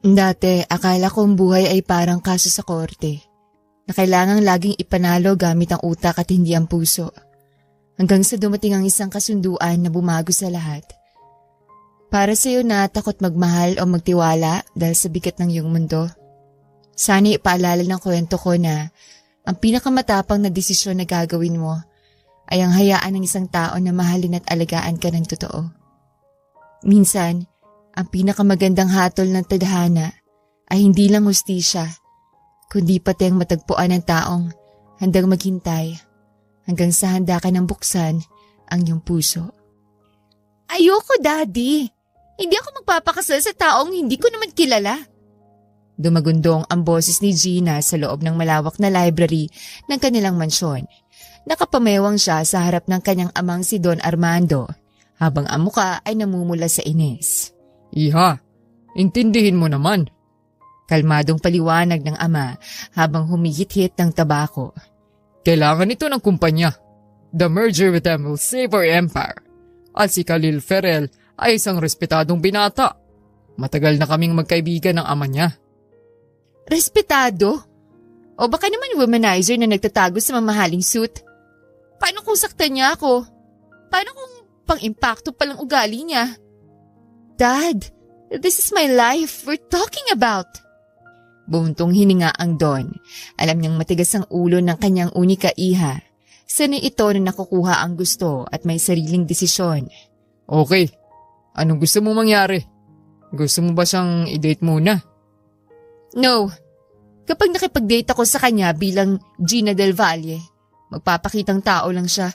Dati, akala ko ang buhay ay parang kaso sa korte, na kailangang laging ipanalo gamit ang utak at hindi ang puso. Hanggang sa dumating ang isang kasunduan na bumago sa lahat. Para sa'yo na takot magmahal o magtiwala dahil sa bigat ng iyong mundo. Sana ipaalala ng kwento ko na ang pinakamatapang na desisyon na gagawin mo ay ang hayaan ng isang tao na mahalin at alagaan ka ng totoo. Minsan, ang pinakamagandang hatol ng tadhana ay hindi lang hustisya, kundi pati ang matagpuan ng taong handang maghintay hanggang sa handa ka nang buksan ang iyong puso. Ayoko, Daddy! Hindi ako magpapakasal sa taong hindi ko naman kilala. Dumagundong ang boses ni Gina sa loob ng malawak na library ng kanilang mansyon. Nakapamewang siya sa harap ng kanyang amang si Don Armando, habang ang muka ay namumula sa inis. Iha, intindihin mo naman. Kalmadong paliwanag ng ama habang humihit-hit ng tabako. Kailangan ito ng kumpanya. The merger with them will save our empire. At si Khalil Ferrell ay isang respetadong binata. Matagal na kaming magkaibigan ng ama niya. Respetado? O baka naman womanizer na nagtatago sa mamahaling suit? Paano kung saktan niya ako? Paano kung pang-impacto palang ugali niya? Dad, this is my life we're talking about. Buntong hininga ang Don. Alam niyang matigas ang ulo ng kanyang unika iha. Sanay ito na nakukuha ang gusto at may sariling desisyon. Okay, anong gusto mo mangyari? Gusto mo ba siyang i-date muna? No. Kapag nakipag-date ako sa kanya bilang Gina Del Valle, magpapakitang tao lang siya.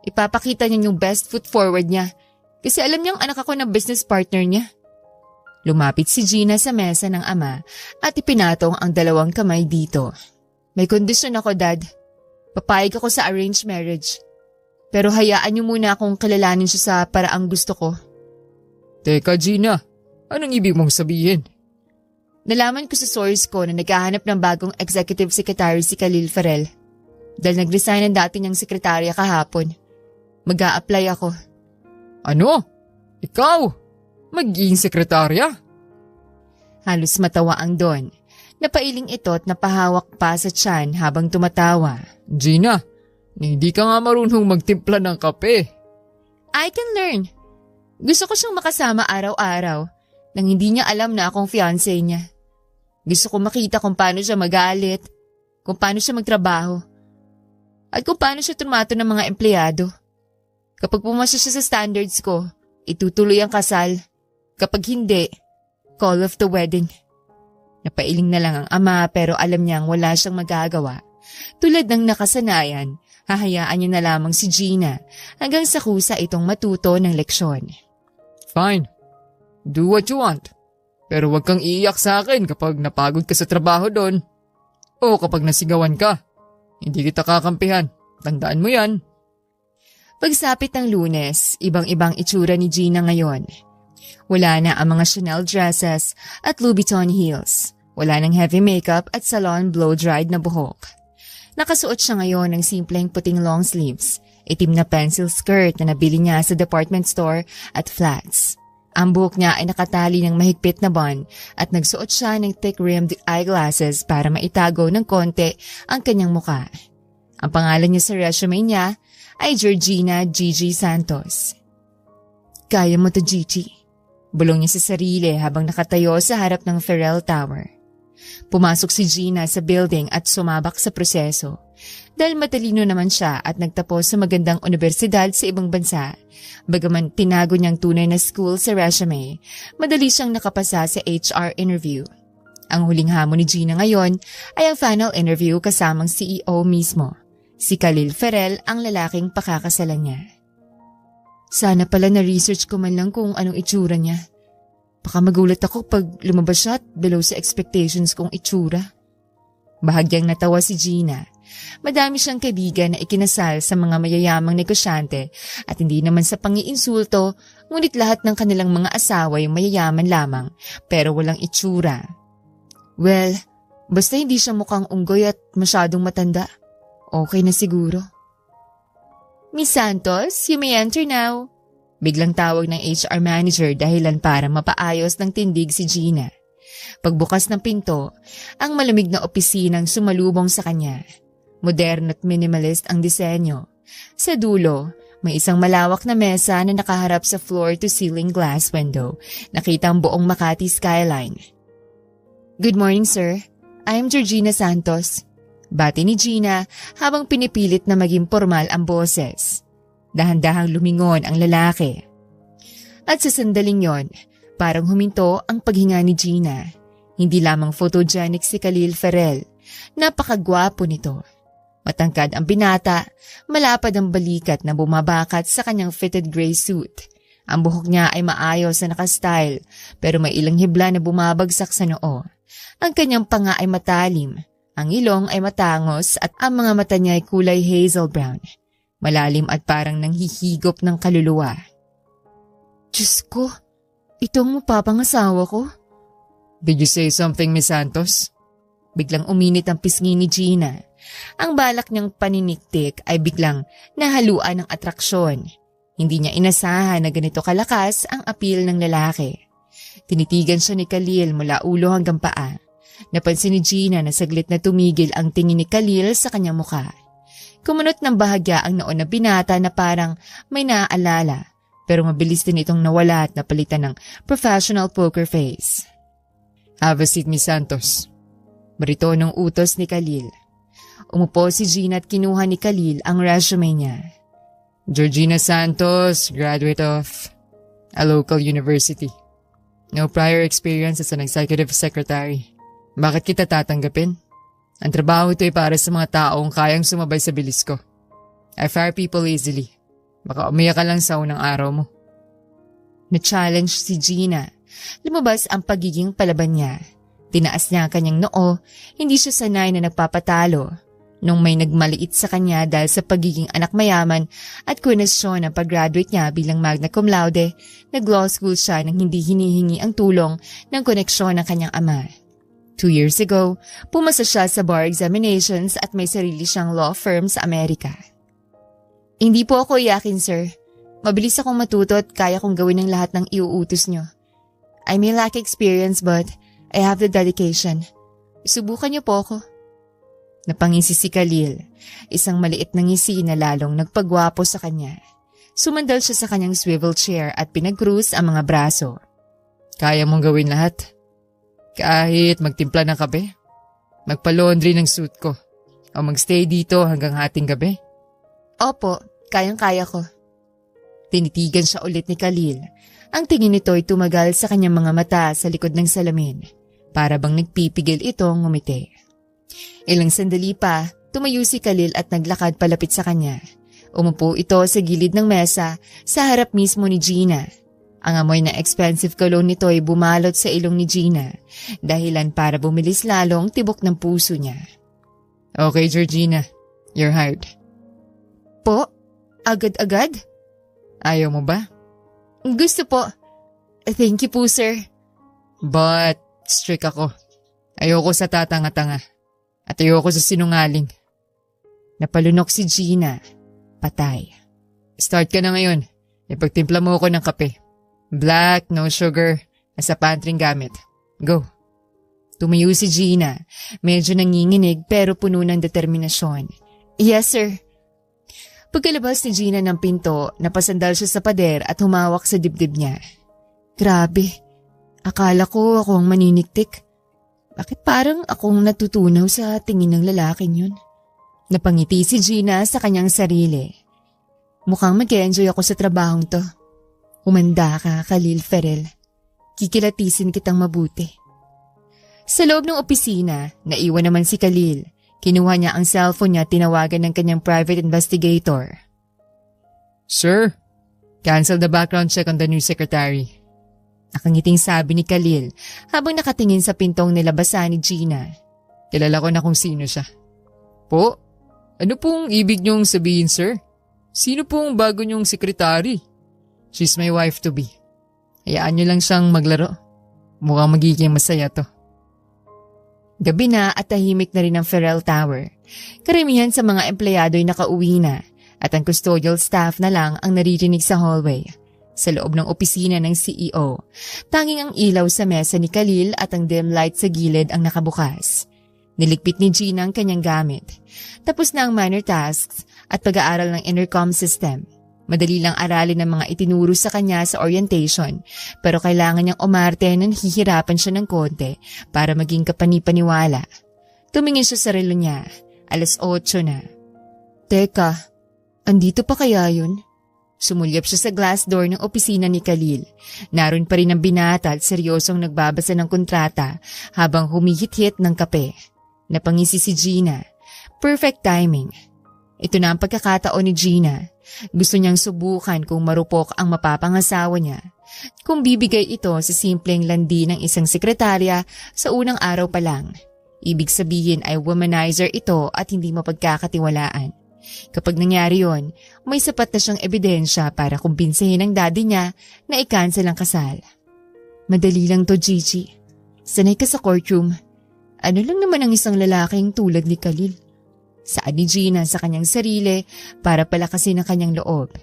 Ipapakita niya yung best foot forward niya kasi alam niyang anak ako ng business partner niya. Lumapit si Gina sa mesa ng ama at ipinatong ang dalawang kamay dito. May kondisyon ako, Dad. Papayag ako sa arranged marriage. Pero hayaan niyo muna akong kilalanin siya sa paraang gusto ko. Teka, Gina. Anong ibig mong sabihin? Nalaman ko sa source ko na naghahanap ng bagong executive secretary si Khalil Ferrell. Dahil nag-resign ang dati niyang sekretarya kahapon. Mag-a-apply ako. Ano? Ikaw? Magiging sekretarya? Halos matawa ang Don. Napailing ito at napahawak pa sa tiyan habang tumatawa. Gina, hindi ka nga marunong magtimpla ng kape. I can learn. Gusto ko siyang makasama araw-araw nang hindi niya alam na akong fiancé niya. Gusto ko makita kung paano siya magalit, kung paano siya magtrabaho, at kung paano siya tumato ng mga empleyado. Kapag pumasya siya sa standards ko, itutuloy ang kasal. Kapag hindi, call off the wedding. Napailing na lang ang ama pero alam niyang wala siyang magagawa. Tulad ng nakasanayan, hahayaan niya na lamang si Gina hanggang sa kusa itong matuto ng leksyon. Fine. Do what you want. Pero wag kang iiyak sa akin kapag napagod ka sa trabaho doon. O kapag nasigawan ka. Hindi kita kakampihan. Tandaan mo yan. Pagsapit ng Lunes, ibang-ibang itsura ni Gina ngayon. Wala na ang mga Chanel dresses at Louboutin heels. Wala ng heavy makeup at salon blow-dried na buhok. Nakasuot siya ngayon ng simpleng puting long sleeves, itim na pencil skirt na nabili niya sa department store at flats. Ang buhok niya ay nakatali ng mahigpit na bun at nagsuot siya ng thick-rimmed eyeglasses para maitago ng konti ang kanyang muka. Ang pangalan niya sa resume niya ay Georgina Gigi Santos. Kaya mo to, Gigi. Bulong niya sa sarili habang nakatayo sa harap ng Ferrell Tower. Pumasok si Gina sa building at sumabak sa proseso. Dahil matalino naman siya at nagtapos sa magandang universidad sa ibang bansa. Bagaman tinago niyang tunay na school sa resume, madali siyang nakapasa sa HR interview. Ang huling hamon ni Gina ngayon ay ang final interview kasamang CEO mismo. Si Khalil Ferrell ang lalaking pakakasalan niya. Sana pala na-research ko man lang kung anong itsura niya. Baka magulat ako pag lumabas siya at below sa expectations kong itsura. Bahagyang natawa si Gina. Madami siyang kaibigan na ikinasal sa mga mayayamang negosyante at hindi naman sa pangiinsulto, ngunit lahat ng kanilang mga asawa yung mayayaman lamang pero walang itsura. Well, basta hindi siya mukhang unggoy at masyadong matanda. Okay na siguro. Miss Santos, you may enter now. Biglang tawag ng HR manager dahilan para mapaayos ng tindig si Gina. Pagbukas ng pinto, ang malamig na opisinang sumalubong sa kanya. Modern at minimalist ang disenyo. Sa dulo, may isang malawak na mesa na nakaharap sa floor-to-ceiling glass window. Nakita ang buong Makati skyline. "Good morning, sir. I'm Georgina Santos." Bati ni Gina habang pinipilit na maging formal ang boses. Dahan-dahang lumingon ang lalaki. At sa sandaling yon, parang huminto ang paghinga ni Gina. Hindi lamang photogenic si Khalil Ferrell. Napakagwapo nito. Matangkad ang binata, malapad ang balikat na bumabakat sa kanyang fitted gray suit. Ang buhok niya ay maayos na nakastyle pero may ilang hibla na bumabagsak sa noo. Ang kanyang panga ay matalim, ang ilong ay matangos at ang mga mata niya ay kulay hazel brown. Malalim at parang nanghihigop ng kaluluwa. "Diyos ko, itong mapapangasawa ko?" Did you say something, Miss Santos? Biglang uminit ang pisngi ni Gina. Ang balak niyang paniniktik ay biglang nahaluan ng atraksyon. Hindi niya inasahan na ganito kalakas ang appeal ng lalaki. Tinitigan siya ni Khalil mula ulo hanggang paa. Napansin ni Gina na saglit na tumigil ang tingin ni Khalil sa kanyang mukha. Kumunot ng bahagya ang noon na binata na parang may naaalala, pero mabilis din itong nawala at napalitan ng professional poker face. "Have a seat, Miss Santos." Baritonong utos ni Khalil. Umupo si Gina at kinuha ni Khalil ang resume niya. Georgina Santos, graduate of a local university. No prior experience as an executive secretary. Bakit kita tatanggapin? Ang trabaho ito ay para sa mga taong kayang sumabay sa bilis ko. I fire people easily. Baka umiyak ka lang sa unang araw mo. Na-challenge si Gina. Lumabas ang pagiging palaban niya. Tinaas niya ang kanyang noo, hindi siya sanay na nagpapatalo. Nung may nagmaliit sa kanya dahil sa pagiging anak mayaman at kwestiyon ang pag-graduate niya bilang magna cum laude, nag-law school siya nang hindi hinihingi ang tulong ng koneksyon ng kanyang ama. 2 years ago, pumasa siya sa bar examinations at may sarili siyang law firm sa Amerika. "Hindi po ako iyakin, sir. Mabilis akong matuto at kaya kong gawin ang lahat ng iuutos niyo. I may lack experience but I have the dedication. Subukan niyo po ako." Napangisi si Khalil, isang maliit na ngisi na lalong nagpagwapo sa kanya. Sumandal siya sa kanyang swivel chair at pinag-cruise ang mga braso. "Kaya mong gawin lahat? Kahit magtimpla ng kape? Magpa-laundry ng suit ko? O magstay dito hanggang hating gabi?" "Opo, kayang-kaya ko." Tinitigan siya ulit ni Khalil. Ang tingin nito ay tumagal sa kanyang mga mata sa likod ng salamin. Para bang nagpipigil itong ngumiti. Ilang sandali pa, tumayo si Khalil at naglakad palapit sa kanya. Umupo ito sa gilid ng mesa sa harap mismo ni Gina. Ang amoy na expensive cologne nito ay bumalot sa ilong ni Gina, dahilan para bumilis lalong tibok ng puso niya. "Okay, Georgina, you're hired." "Po? Agad-agad?" "Ayaw mo ba?" "Gusto po. Thank you po, sir." "But strict ako. Ayoko sa tatanga-tanga. At ayoko sa sinungaling." Napalunok si Gina. Patay. "Start ka na ngayon. Ipagtimpla mo ako ng kape. Black, no sugar, nasa pantring gamit. Go." Tumayo si Gina. Medyo nanginginig pero puno ng determinasyon. "Yes, sir." Pagkalabas ni Gina ng pinto, napasandal siya sa pader at humawak sa dibdib niya. Grabe. Akala ko ako ang maniniktik. Bakit parang akong natutunaw sa tingin ng lalaking yun? Napangiti si Gina sa kanyang sarili. Mukhang mag-enjoy ako sa trabahong to. Umanda ka, Khalil Ferrell. Kikilatisin kitang mabuti. Sa loob ng opisina, naiwan naman si Khalil. Kinuha niya ang cellphone niya at tinawagan ng kanyang private investigator. "Sir, cancel the background check on the new secretary." Nakangiting sabi ni Khalil habang nakatingin sa pintong nilabasan ni Gina. "Kilala ko na kung sino siya." "Po? Ano pong ibig niyong sabihin, sir? Sino pong bago niyong sekretary?" "She's my wife-to-be. Hayaan niyo lang siyang maglaro. Mukhang magiging masaya to." Gabi na at tahimik na rin ang Ferrell Tower. Karamihan sa mga empleyado ay nakauwi na at ang custodial staff na lang ang naririnig sa hallway. Sa loob ng opisina ng CEO, tanging ang ilaw sa mesa ni Khalil at ang dim light sa gilid ang nakabukas. Niligpit ni Gina ang kanyang gamit. Tapos na ang minor tasks at pag-aaral ng intercom system. Madali lang aralin ng mga itinuro sa kanya sa orientation, pero kailangan niyang umarte na nahihirapan siya ng konti para maging kapanipaniwala. Tumingin siya sa relo niya. 8:00 na. Teka, andito pa kaya yun? Sumulyap siya sa glass door ng opisina ni Khalil. Naroon pa rin ang binata at seryosong nagbabasa ng kontrata habang humihit-hit ng kape. Napangisi si Gina. Perfect timing. Ito na ang pagkakataon ni Gina. Gusto niyang subukan kung marupok ang mapapangasawa niya. Kung bibigay ito sa simpleng landi ng isang sekretarya sa unang araw pa lang. Ibig sabihin ay womanizer ito at hindi mapagkakatiwalaan. Kapag nangyari yon, may sapat na siyang ebidensya para kumbinsihin ang daddy niya na i-cancel ang kasal. Madali lang to, Gigi. Sanay ka sa courtroom. Ano lang naman ang isang lalaking tulad ni Khalil? Saan ni Gina sa kanyang sarili para palakasin ang kanyang loob.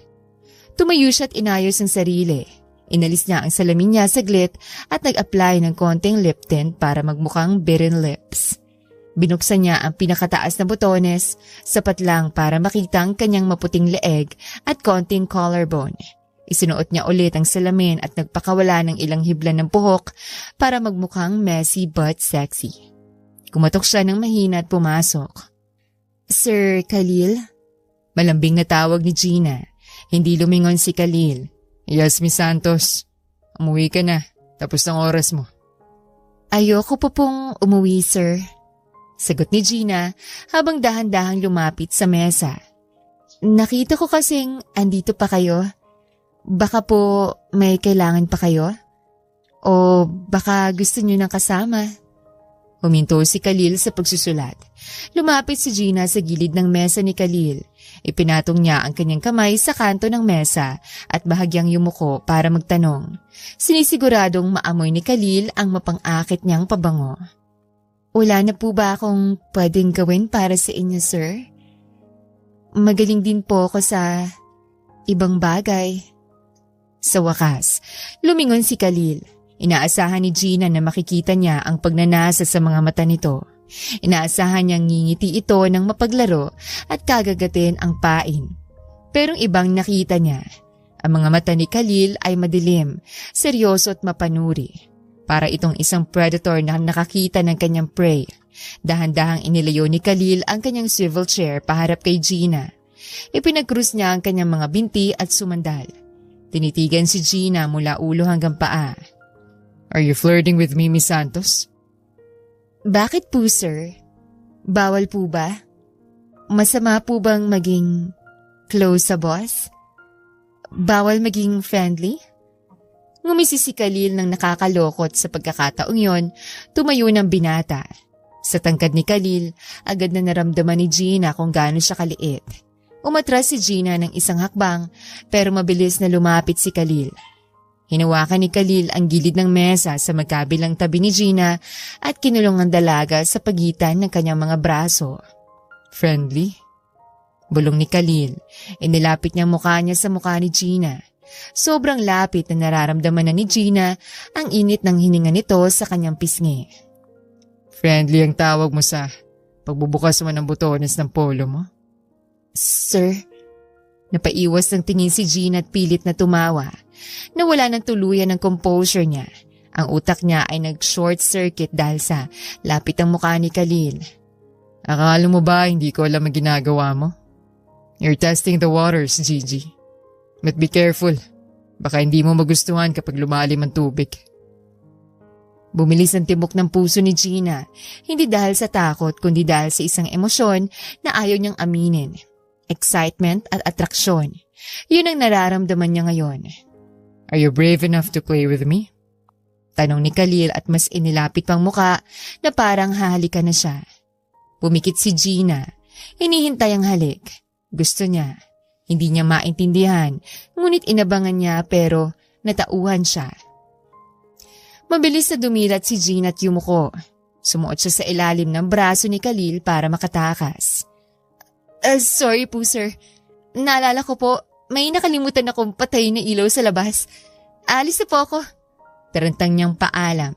Tumayo siya at inayos ang sarili. Inalis niya ang salamin niya saglit at nag-apply ng konting lip tint para magmukhang bitten lips. Binuksan niya ang pinakataas na botones, sapat lang para makita ang kanyang maputing leeg at konting collarbone. Isinuot niya ulit ang salamin at nagpakawala ng ilang hibla ng buhok para magmukhang messy but sexy. Kumatok siya ng mahina at pumasok. Sir Khalil? Malambing na tawag ni Gina. Hindi lumingon si Khalil. Yes, Miss Santos. Umuwi ka na. Tapos ng oras mo. Ayoko po pong umuwi, sir. Sagot ni Gina habang dahan-dahang lumapit sa mesa. Nakita ko kasing andito pa kayo. Baka po may kailangan pa kayo? O baka gusto niyo ng kasama? Huminto si Khalil sa pagsusulat. Lumapit si Gina sa gilid ng mesa ni Khalil. Ipinatong niya ang kanyang kamay sa kanto ng mesa at bahagyang yumuko para magtanong. Sinisiguradong maamoy ni Khalil ang mapang-akit niyang pabango. Wala na po ba akong pwedeng gawin para sa inyo, sir? Magaling din po ako sa ibang bagay. Sa wakas, lumingon si Khalil. Inaasahan ni Gina na makikita niya ang pagnanasa sa mga mata nito. Inaasahan niyang ngingiti ito ng mapaglaro at kagagatin ang pain. Pero ibang nakita niya. Ang mga mata ni Khalil ay madilim, seryoso at mapanuri. Para itong isang predator na nakakita ng kanyang prey. Dahan-dahang inilayo ni Khalil ang kanyang swivel chair paharap kay Gina. Ipinagkrus niya ang kanyang mga binti at sumandal. Tinitigan si Gina mula ulo hanggang paa. Are you flirting with me, Miss Santos? Bakit po, sir? Bawal po ba? Masama po bang maging close sa boss? Bawal maging friendly? Ngumisi si Khalil nang nakakalokot sa pagkakataong yon, tumayo ng binata. Sa tangkad ni Khalil, agad na naramdaman ni Gina kung gaano siya kaliit. Umatras si Gina ng isang hakbang pero mabilis na lumapit si Khalil. Hinawakan ni Khalil ang gilid ng mesa sa magkabilang tabi ni Gina at kinulong ang dalaga sa pagitan ng kanyang mga braso. Friendly? Bulong ni Khalil. Inilapit niya mukha niya sa mukha ni Gina. Sobrang lapit na nararamdaman na ni Gina ang init ng hininga nito sa kanyang pisngi. Friendly ang tawag mo sa pagbubukas mo ng butones ng polo mo? Sir, napaiwas ng tingin si Gina at pilit na tumawa. Nawala ng tuluyan ng composure niya. Ang utak niya ay nag-short circuit dahil sa lapit ang mukha ni Khalil. Akala mo ba hindi ko alam ang ginagawa mo? You're testing the waters, Gigi. But be careful. Baka hindi mo magustuhan kapag lumalim ang tubig. Bumilis ang tibok ng puso ni Gina. Hindi dahil sa takot kundi dahil sa isang emosyon na ayaw niyang aminin. Excitement at atraksyon. Yun ang nararamdaman niya ngayon. Are you brave enough to play with me? Tanong ni Khalil at mas inilapit pang muka na parang hahalikan na siya. Pumikit si Gina. Hinihintay ang halik. Gusto niya. Hindi niya maintindihan, ngunit inabangan niya pero natauhan siya. Mabilis na dumilat si Gina at yumuko. Sumuot siya sa ilalim ng braso ni Khalil para makatakas. Sorry po, sir. Naalala ko po, may nakalimutan akong patayin na ilaw sa labas. Alis na po ako. Tarantang niyang paalam.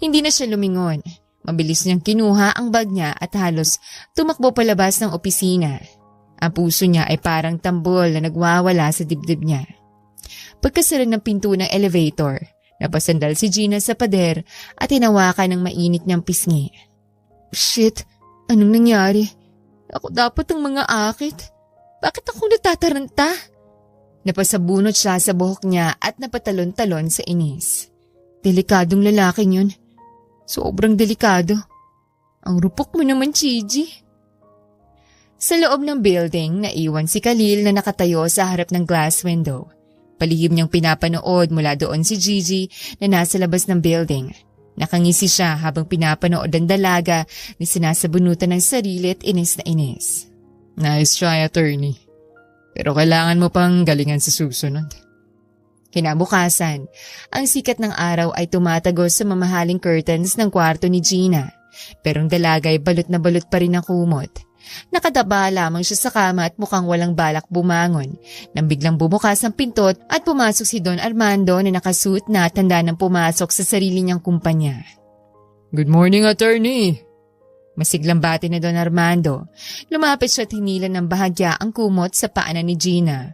Hindi na siya lumingon. Mabilis niyang kinuha ang bag niya at halos tumakbo palabas ng opisina. Ang puso niya ay parang tambol na nagwawala sa dibdib niya. Pagkasara ng pinto ng elevator, napasandal si Gina sa pader at hinawakan ng mainit niyang pisngi. Shit, anong nangyari? Ako dapat ang mga akit. Bakit ako natataranta? Napasabunot siya sa buhok niya at napatalon-talon sa inis. Delikadong lalaking yun. Sobrang delikado. Ang rupok mo naman, Gigi. Sa loob ng building, naiwan si Khalil na nakatayo sa harap ng glass window. Palihim niyang pinapanood mula doon si Gigi na nasa labas ng building. Nakangisi siya habang pinapanood ang dalaga na sinasabunutan ng sarili at inis na inis. Nice try, attorney. Pero kailangan mo pang galingan sa susunod. Kinabukasan, ang sikat ng araw ay tumatagos sa mamahaling curtains ng kwarto ni Gina. Pero ang dalaga ay balot na balot pa rin ang kumot. Nakadaba lamang siya sa kama at mukhang walang balak bumangon nang biglang bumukas ang pintot at pumasok si Don Armando na nakasuot na at handa nang pumasok sa sarili niyang kumpanya. Good morning, attorney. Masiglang bati na Don Armando. Lumapit siya at hinilan ng bahagya ang kumot sa paanan ni Gina.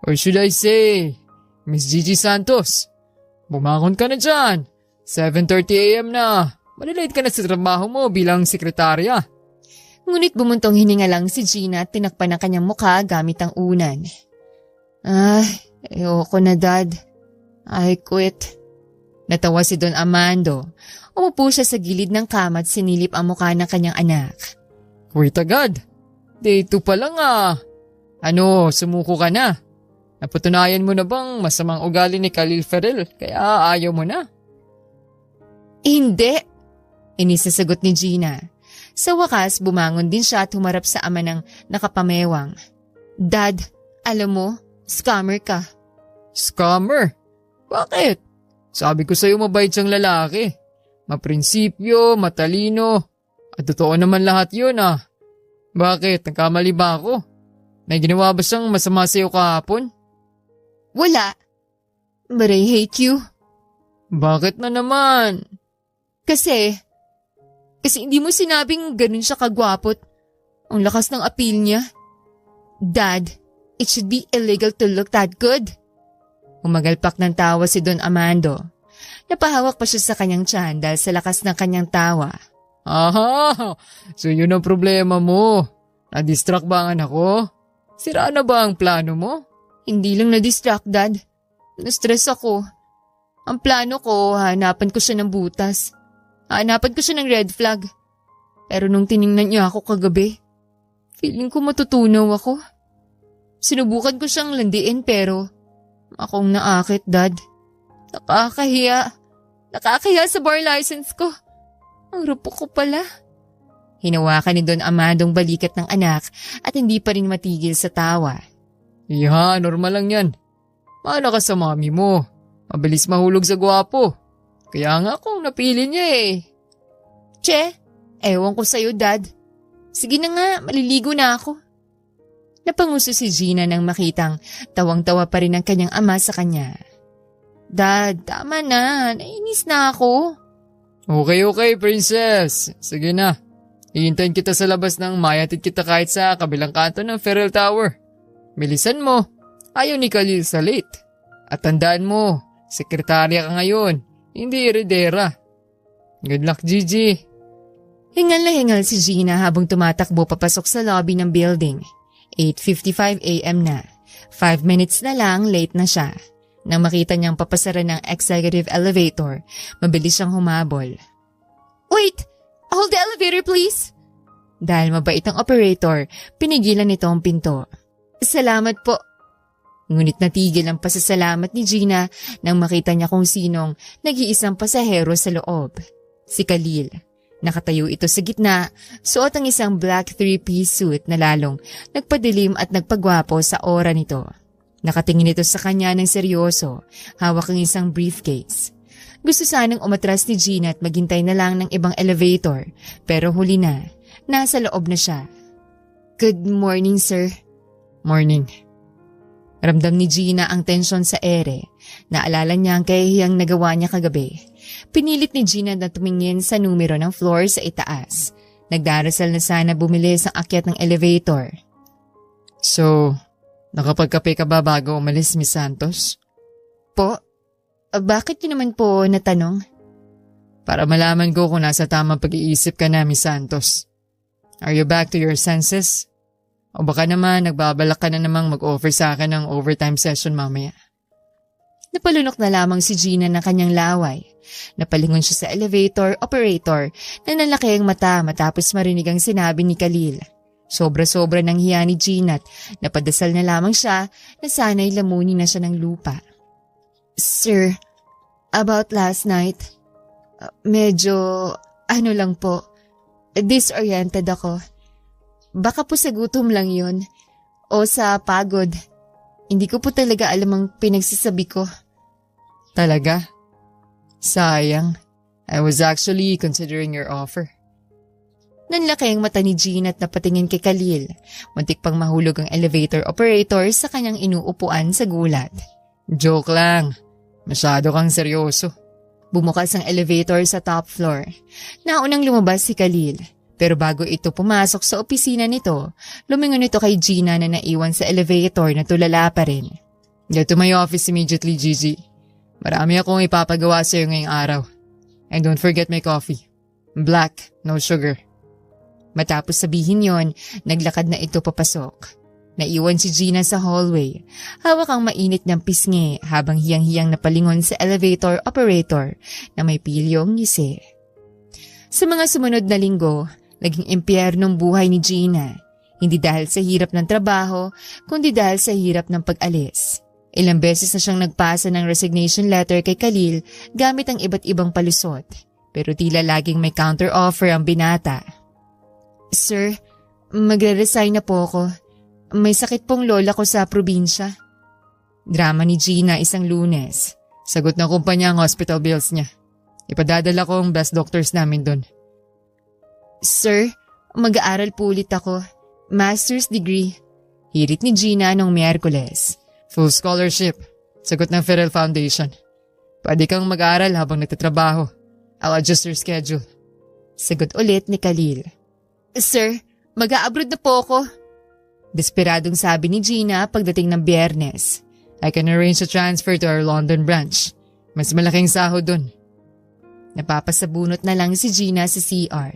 Or should I say, Miss Gigi Santos, bumangon ka na dyan. 7:30 a.m. na. Malilate ka na sa trabaho mo bilang sekretarya. Ngunit bumuntong hininga lang si Gina at tinakpan ang kanyang mukha gamit ang unan. Ay, ayoko na, Dad. I quit. Natawa si Don Armando. Umupo siya sa gilid ng kama at sinilip ang mukha ng kanyang anak. Quit agad. Day 2 pa lang ah. Ano, sumuko ka na? Napatunayan mo na bang masamang ugali ni Khalil Ferrell kaya ayaw mo na? Hindi. Inisasagot ni Gina. Sa wakas, bumangon din siya at humarap sa ama ng nakapamewang. Dad, alam mo, scammer ka. Scammer? Bakit? Sabi ko sa'yo mabait siyang lalaki. Maprinsipyo, matalino. At totoo naman lahat yun ah. Bakit? Nagkamali ba ako? May ginawa ba siyang masama sa'yo kahapon? Wala. But I hate you. Bakit na naman? Kasi hindi mo sinabing ganun siya kagwapot. Ang lakas ng appeal niya. Dad, it should be illegal to look that good. Umagalpak ng tawa si Don Armando. Napahawak pa siya sa kanyang tiyan dahil sa lakas ng kanyang tawa. Aha! So yun ang problema mo. Na-distract ba ang anak ko? Sira na ba ang plano mo? Hindi lang na-distract, Dad. Na-stress ako. Ang plano ko, hanapan ko siya ng butas. Hanapan ko siya ng red flag. Pero nung tiningnan niya ako kagabi, feeling ko matutunaw ako. Sinubukan ko siyang landiin pero akong naakit, Dad. Nakakahiya. Nakakahiya sa bar license ko. Ang rupok ko pala. Hinawakan ni Don Amadong balikat ng anak at hindi pa rin matigil sa tawa. Iha, normal lang yan. Maala ka sa mami mo. Mabilis mahulog sa gwapo. Kaya nga akong napili niya eh. Che, ewan ko sa'yo, Dad. Sige na nga, maliligo na ako. Napanguso si Gina nang makitang tawang-tawa pa rin ang kanyang ama sa kanya. Dad, tama na. Nainis na ako. Okay, princess. Sige na. Hihintayin kita sa labas ng mayatid kita kahit sa kabilang kanto ng Ferrell Tower. Bilisan mo. Ayaw ni Khalil sa late. At tandaan mo, sekretarya ka ngayon. Hindi heredera. Good luck, Gigi. Hingal na hingal si Gina habang tumatakbo papasok sa lobby ng building. 8:55 a.m. na. 5 minutes na lang late na siya. Nang makita niyang papasara ng executive elevator, mabilis siyang humabol. Wait! Hold the elevator, please! Dahil mabait ang operator, pinigilan nito ang pinto. Salamat po. Ngunit natigil ang pasasalamat ni Gina nang makita niya kung sinong nag-iisang pasahero sa loob. Si Khalil. Nakatayo ito sa gitna, suot ang isang black 3-piece suit na lalong nagpadilim at nagpagwapo sa aura nito. Nakatingin ito sa kanya ng seryoso, hawak ang isang briefcase. Gusto sanang umatras ni Gina at maghintay na lang ng ibang elevator, pero huli na, nasa loob na siya. Good morning, sir. Morning. Ramdam ni Gina ang tensyon sa ere. Naalala niya ang kahihiyang nagawa niya kagabi. Pinilit ni Gina na tumingin sa numero ng floor sa itaas. Nagdarasal na sana bumilis ang akyat ng elevator. So, nakapagkape ka ba bago umalis, Miss Santos? Po? Bakit niyo naman po natanong? Para malaman ko kung nasa tamang pag-iisip ka na, Miss Santos. Are you back to your senses? O baka naman nagbabalak ka na namang mag-offer sa akin ng overtime session mamaya. Napalunok na lamang si Gina ng kanyang laway. Napalingon siya sa elevator operator na nalaki ang mata matapos marinig ang sinabi ni Khalil. Sobra-sobra ng hiya ni Gina at napadasal na lamang siya na sana'y lamunin na siya ng lupa. Sir, about last night, medyo lang po, disoriented ako. Baka po sa gutom lang yun. O sa pagod. Hindi ko po talaga alam ang pinagsasabi ko. Talaga? Sayang. I was actually considering your offer. Nanlaki ang mata ni Gina at napatingin kay Khalil. Muntik pang mahulog ang elevator operator sa kanyang inuupuan sa gulat. Joke lang. Masyado kang seryoso. Bumukas ang elevator sa top floor. Naunang lumabas si Khalil. Pero bago ito pumasok sa opisina nito, lumingon ito kay Gina na naiwan sa elevator na tulala pa rin. Get to my office immediately, Gigi. Marami akong ipapagawa sa iyo ngayong araw. And don't forget my coffee. Black, no sugar. Matapos sabihin yon, naglakad na ito papasok. Naiwan si Gina sa hallway. Hawak ang mainit ng pisngi habang hiyang-hiyang napalingon sa elevator operator na may pilyong ngisi. Sa mga sumunod na linggo, naging impyernong buhay ni Gina. Hindi dahil sa hirap ng trabaho, kundi dahil sa hirap ng pag-alis. Ilang beses na siyang nagpasa ng resignation letter kay Khalil gamit ang iba't ibang palusot. Pero tila laging may counter-offer ang binata. Sir, magre-resign na po ako. May sakit pong lola ko sa probinsya. Drama ni Gina isang Lunes. Sagot ng kumpanya ang hospital bills niya. Ipadadala ko ang best doctors namin doon. Sir, mag-aaral po ulit ako. Master's degree. Hirit ni Gina noong Miyerkules. Full scholarship. Sagot ng Federal Foundation. Pwede kang mag-aaral habang nagtatrabaho. I'll adjust your schedule. Sagot ulit ni Khalil. Sir, mag-a-abroad na po ako. Desperadong sabi ni Gina pagdating ng Biyernes. I can arrange a transfer to our London branch. Mas malaking sahod dun. Napapasabunot na lang si Gina sa CR.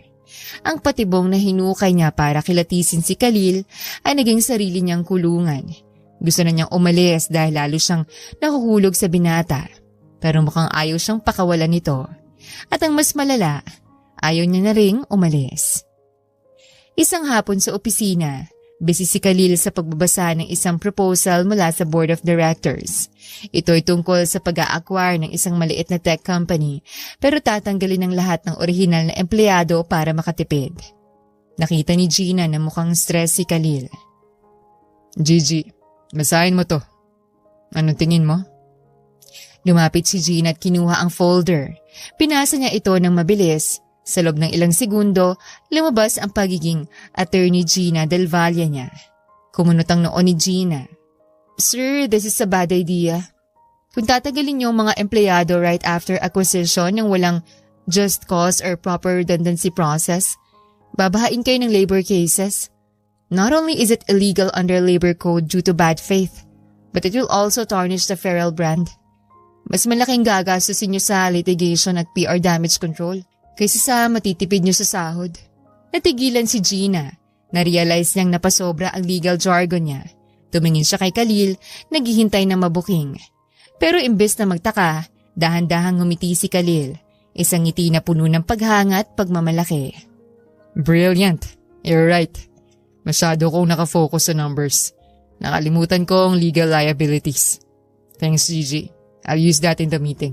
Ang patibong na hinukay niya para kilatisin si Khalil ay naging sarili niyang kulungan. Gusto na niyang umalis dahil lalo siyang nahuhulog sa binata. Pero mukhang ayaw siyang pakawalan nito. At ang mas malala, ayaw niya na ring umalis. Isang hapon sa opisina, busy si Khalil sa pagbabasa ng isang proposal mula sa Board of Directors. Ito ay tungkol sa pag-a-acquire ng isang maliit na tech company pero tatanggalin ng lahat ng orihinal na empleyado para makatipid. Nakita ni Gina na mukhang stress si Khalil. Gigi, basahin mo to. Anong tingin mo? Lumapit si Gina at kinuha ang folder. Pinasa niya ito ng mabilis. Sa loob ng ilang segundo, lumabas ang pagiging Attorney Gina Del Valle niya. Kumunot ang noo ni Gina. Sir, this is a bad idea. Kung tatagalin niyo ang mga empleyado right after acquisition ng walang just cause or proper redundancy process, babahain kayo ng labor cases. Not only is it illegal under labor code due to bad faith, but it will also tarnish the Ferrell brand. Mas malaking gagastusin niyo sa litigation at PR damage control kaysa sa matitipid niyo sa sahod. Natigilan si Gina. Na-realize niyang napasobra ang legal jargon niya. Tumingin siya kay Khalil, naghihintay na mabuking. Pero imbes na magtaka, dahan-dahang ngumiti si Khalil. Isang ngiti na puno ng paghanga at pagmamalaki. Brilliant. You're right. Masyado kong nakafocus sa numbers. Nakalimutan ko ang legal liabilities. Thanks, Gigi. I'll use that in the meeting.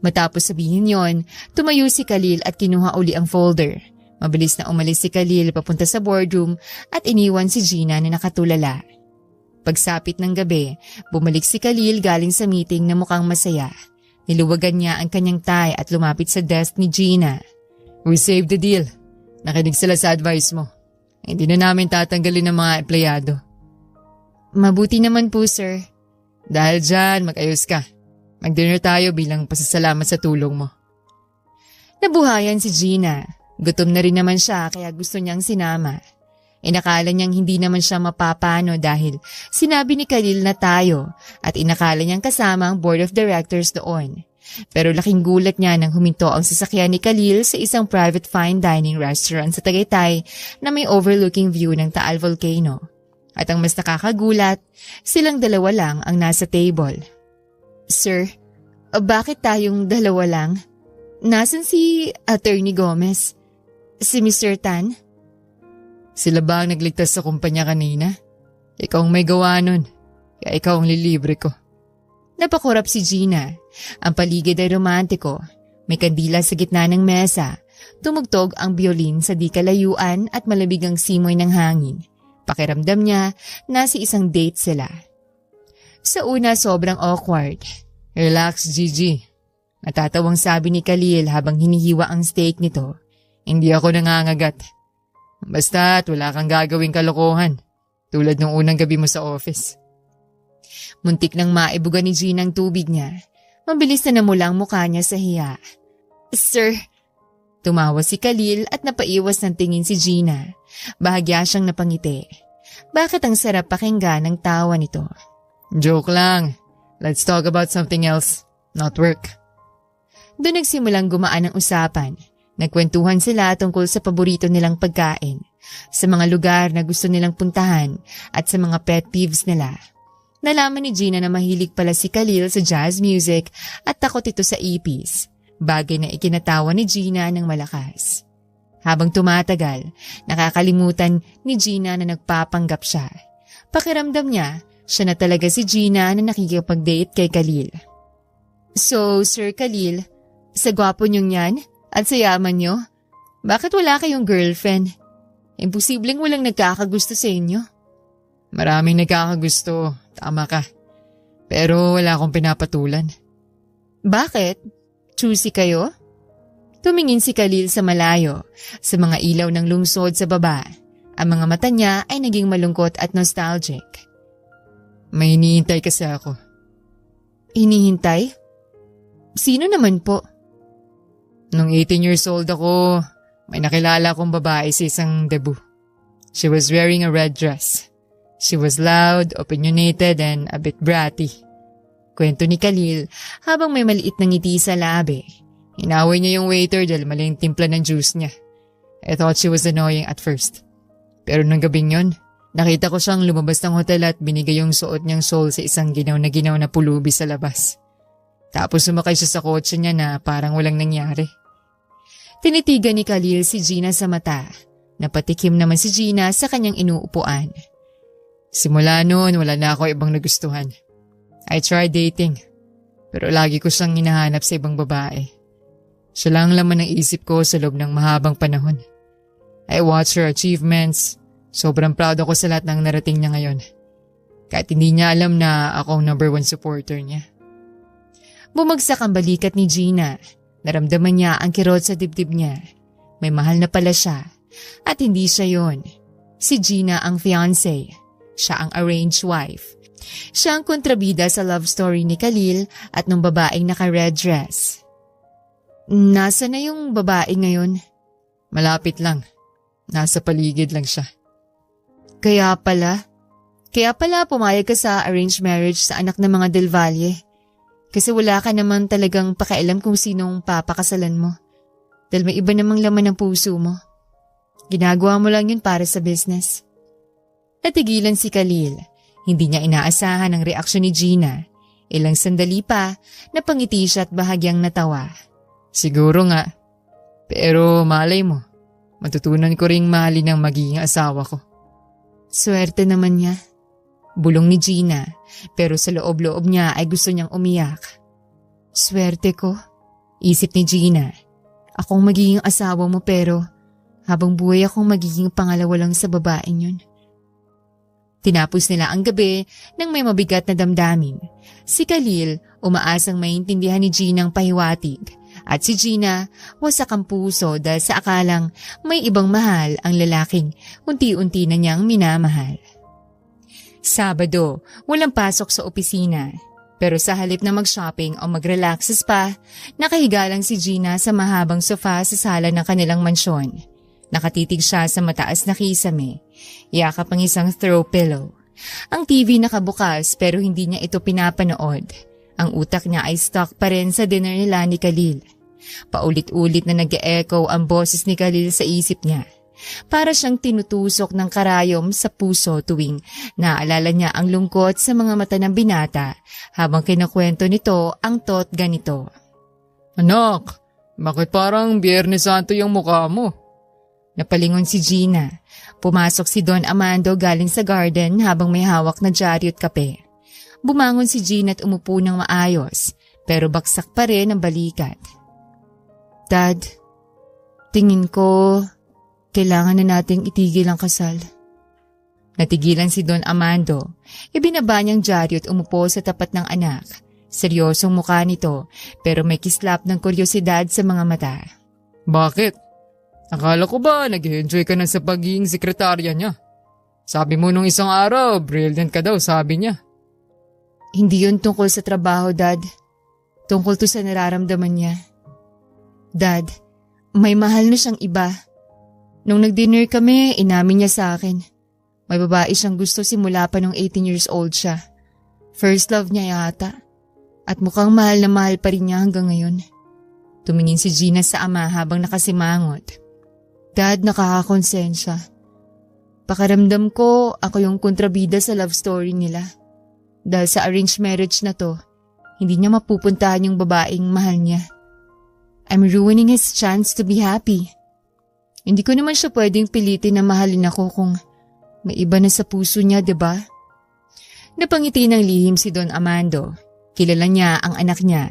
Matapos sabihin yon, tumayo si Khalil at kinuha uli ang folder. Mabilis na umalis si Khalil papunta sa boardroom at iniwan si Gina na nakatulala. Pagsapit ng gabi, bumalik si Khalil galing sa meeting na mukhang masaya. Niluwagan niya ang kanyang tie at lumapit sa desk ni Gina. We saved the deal. Nakinig sila sa advice mo. Hindi na namin tatanggalin ng mga empleyado. Mabuti naman po, sir. Dahil dyan, mag-ayos ka. Mag-dinner tayo bilang pasasalamat sa tulong mo. Nabuhayan si Gina. Gutom na rin naman siya kaya gusto niyang sinama. Inakala niyang hindi naman siya mapapano dahil sinabi ni Khalil na tayo at inakala niyang kasama ang board of directors doon. Pero laking gulat niya nang huminto ang sasakyan ni Khalil sa isang private fine dining restaurant sa Tagaytay na may overlooking view ng Taal Volcano. At ang mas nakakagulat, silang dalawa lang ang nasa table. Sir, bakit tayong dalawa lang? Nasaan si Attorney Gomez? Si Mr. Tan? Sila ba ang nagligtas sa kumpanya kanina? Ikaw ang may gawa nun, kaya ikaw ang lilibre ko. Napakurap si Gina. Ang paligid ay romantiko. May kandila sa gitna ng mesa. Tumugtog ang biolin sa di kalayuan at malamig ang simoy ng hangin. Pakiramdam niya na si isang date sila. Sa una sobrang awkward. Relax, Gigi. Natatawang sabi ni Khalil habang hinihiwa ang steak nito. Hindi ako nangangagat. Basta't wala kang gagawing kalokohan. Tulad nung unang gabi mo sa office. Muntik nang maibuga ni Gina ang tubig niya. Mabilis na namula ang mukha niya sa hiya. Sir, tumawa si Khalil at napaiwas ng tingin si Gina. Bahagya siyang napangiti. Bakit ang sarap pakinggan ng tawa nito? Joke lang. Let's talk about something else, not work. Doon nagsimulang gumaan ang usapan. Nagkwentuhan sila tungkol sa paborito nilang pagkain, sa mga lugar na gusto nilang puntahan at sa mga pet peeves nila. Nalaman ni Gina na mahilig pala si Khalil sa jazz music at takot ito sa ipis, bagay na ikinatawa ni Gina ng malakas. Habang tumatagal, nakakalimutan ni Gina na nagpapanggap siya. Pakiramdam niya, siya na talaga si Gina na nakikipag-date kay Khalil. So, Sir Khalil, sa gwapo niyong yan at sa yaman niyo, bakit wala kayong girlfriend? Imposibleng walang nagkakagusto sa inyo. Maraming nagkakagusto, tama ka. Pero wala akong pinapatulan. Bakit? Choosy kayo? Tumingin si Khalil sa malayo, sa mga ilaw ng lungsod sa baba. Ang mga mata niya ay naging malungkot at nostalgic. May hinihintay kasi ako. Hinihintay? Sino naman po? Nung 18 years old ako, may nakilala akong babae sa isang debut. She was wearing a red dress. She was loud, opinionated, and a bit bratty. Kwento ni Khalil habang may maliit na ngiti sa labi. Inaway niya yung waiter dahil mali yung timpla ng juice niya. I thought she was annoying at first. Pero nung gabing yun, nakita ko siyang lumabas ng hotel at binigay yung suot niyang soul sa isang ginaw na pulubi sa labas. Tapos sumakay siya sa kotse niya na parang walang nangyari. Tinitigan ni Khalil si Gina sa mata. Napatikim naman si Gina sa kanyang inuupuan. Simula noon, wala na ako ibang nagustuhan. I tried dating, pero lagi ko siyang hinahanap sa ibang babae. Siya lang laman ng isip ko sa loob ng mahabang panahon. I watch her achievements. Sobrang proud ako sa lahat ng narating niya ngayon. Kahit hindi niya alam na ako ang #1 supporter niya. Bumagsak ang balikat ni Gina. Naramdaman niya ang kirot sa dibdib niya. May mahal na pala siya. At hindi siya yon. Si Gina ang fiancé. Siya ang arranged wife. Siya ang kontrabida sa love story ni Khalil at nung babaeng naka-red dress. Nasa na yung babae ngayon? Malapit lang. Nasa paligid lang siya. Kaya pala pumayag ka sa arranged marriage sa anak ng mga Del Valle. Kasi wala ka naman talagang pakialam kung sinong papakasalan mo. Dahil may iba namang laman ng puso mo. Ginagawa mo lang yun para sa business. Natigilan si Khalil. Hindi niya inaasahan ang reaksyon ni Gina. Ilang sandali pa, napangiti siya at bahagyang natawa. Siguro nga. Pero malay mo, matutunan ko ring mahalin ang magiging asawa ko. Swerte naman niya. Bulong ni Gina, pero sa loob-loob niya ay gusto niyang umiyak. Swerte ko, isip ni Gina. Akong magiging asawa mo pero habang buhay akong magiging pangalawa lang sa babaeng yun. Tinapos nila ang gabi nang may mabigat na damdamin. Si Khalil umaasang maintindihan ni Gina ang pahiwatig at si Gina wasak ang puso dahil sa akalang may ibang mahal ang lalaking unti-unti na niyang minamahal. Sabado, walang pasok sa opisina. Pero sa halip na mag-shopping o mag-relax sa spa, nakahiga lang si Gina sa mahabang sofa sa sala ng kanilang mansyon. Nakatitig siya sa mataas na kisame. Yakap ang isang throw pillow. Ang TV nakabukas pero hindi niya ito pinapanood. Ang utak niya ay stuck pa rin sa dinner nila ni Khalil. Paulit-ulit na nag-e-echo ang boses ni Khalil sa isip niya. Para siyang tinutusok ng karayom sa puso tuwing naalala niya ang lungkot sa mga mata ng binata habang kinakwento nito ang tot ganito. Anak, bakit parang Biyernes Santo yung mukha mo? Napalingon si Gina. Pumasok si Don Amando galing sa garden habang may hawak na dyaryo at kape. Bumangon si Gina at umupo ng maayos pero baksak pa rin ang balikat. Dad, tingin ko kailangan na nating itigil ang kasal. Natigilan si Don Amando. Ibinaba niyang dyaryo at umupo sa tapat ng anak. Seryosong mukha nito pero may kislap ng kuryosidad sa mga mata. Bakit? Akala ko ba nag-enjoy ka na sa pagiging sekretarya niya? Sabi mo nung isang araw, brilliant ka daw, sabi niya. Hindi yun tungkol sa trabaho, Dad. Tungkol to sa nararamdaman niya. Dad, may mahal na siyang iba. Nung nag-dinner kami, inamin niya sa akin. May babae siyang gusto simula pa nung 18 years old siya. First love niya yata. At mukhang mahal na mahal pa rin niya hanggang ngayon. Tumingin si Gina sa ama habang nakasimangot. Dad, nakakakonsensya. Pakiramdam ko ako yung kontrabida sa love story nila. Dahil sa arranged marriage na to, hindi niya mapupuntahan yung babaeng mahal niya. I'm ruining his chance to be happy. Hindi ko naman siya pwedeng pilitin na mahalin ako kung may iba na sa puso niya, diba? Napangiti ng lihim si Don Amando. Kilala niya ang anak niya.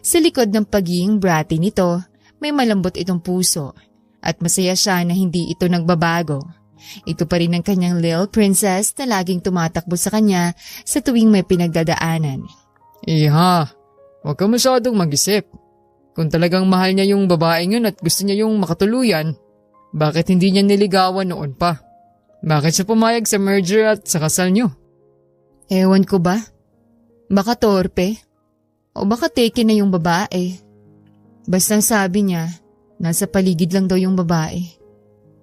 Sa likod ng pagiging bratty nito, may malambot itong puso at masaya siya na hindi ito nagbabago. Ito pa rin ang kanyang little princess na laging tumatakbo sa kanya sa tuwing may pinagdadaanan. Iha, huwag ka masyadong mag-isip. Kung talagang mahal niya yung babaeng yun at gusto niya yung makatuluyan, bakit hindi niya niligawan noon pa? Bakit siya pumayag sa merger at sa kasal niyo? Ewan ko ba? Baka torpe? O baka taken na yung babae? Basta sabi niya, nasa paligid lang daw yung babae.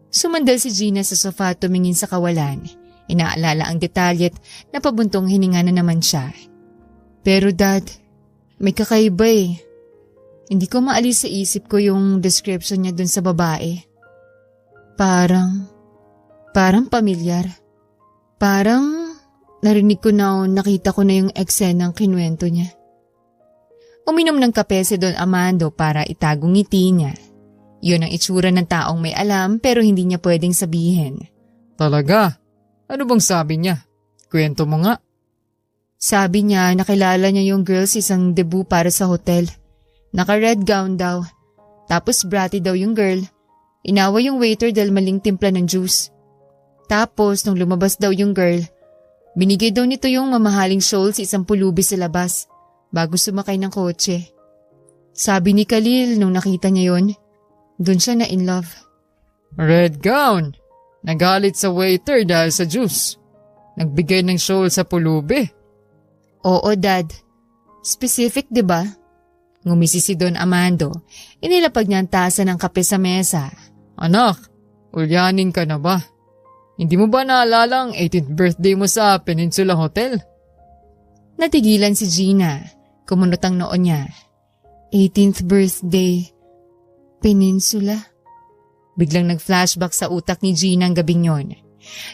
Sumandal si Gina sa sofa at tumingin sa kawalan. Inaalala ang detalye at napabuntong hininga na naman siya. Pero Dad, may kakaiba eh. Hindi ko maalis sa isip ko yung description niya dun sa babae. Parang pamilyar. Parang narinig ko na o nakita ko na yung eksenang kinuwento niya. Uminom ng kape si Don Amando para itagong ngiti niya. Yun ang itsura ng taong may alam pero hindi niya pwedeng sabihin. Talaga? Ano bang sabi niya? Kwento mo nga. Sabi niya nakilala niya yung girl sa isang debut para sa hotel. Naka-red gown daw. Tapos bratty daw yung girl. Inawa yung waiter dahil maling timpla ng juice. Tapos nung lumabas daw yung girl, binigay daw nito yung mamahaling shawl sa isang pulubi sa labas bago sumakay ng kotse. Sabi ni Khalil nung nakita niya yon, doon siya na in love. Red gown? Nagalit sa waiter dahil sa juice. Nagbigay ng shawl sa pulubi. Oo, Dad. Specific, diba? Ngumisi si Don Amando. Inilapag niya ang tasa ng kape sa mesa. Anak, ulyanin ka na ba? Hindi mo ba naalala ang 18th birthday mo sa Peninsula Hotel? Natigilan si Gina. Kumunot ang noo niya. 18th birthday. Peninsula? Biglang nag-flashback sa utak ni Gina ang gabing yon.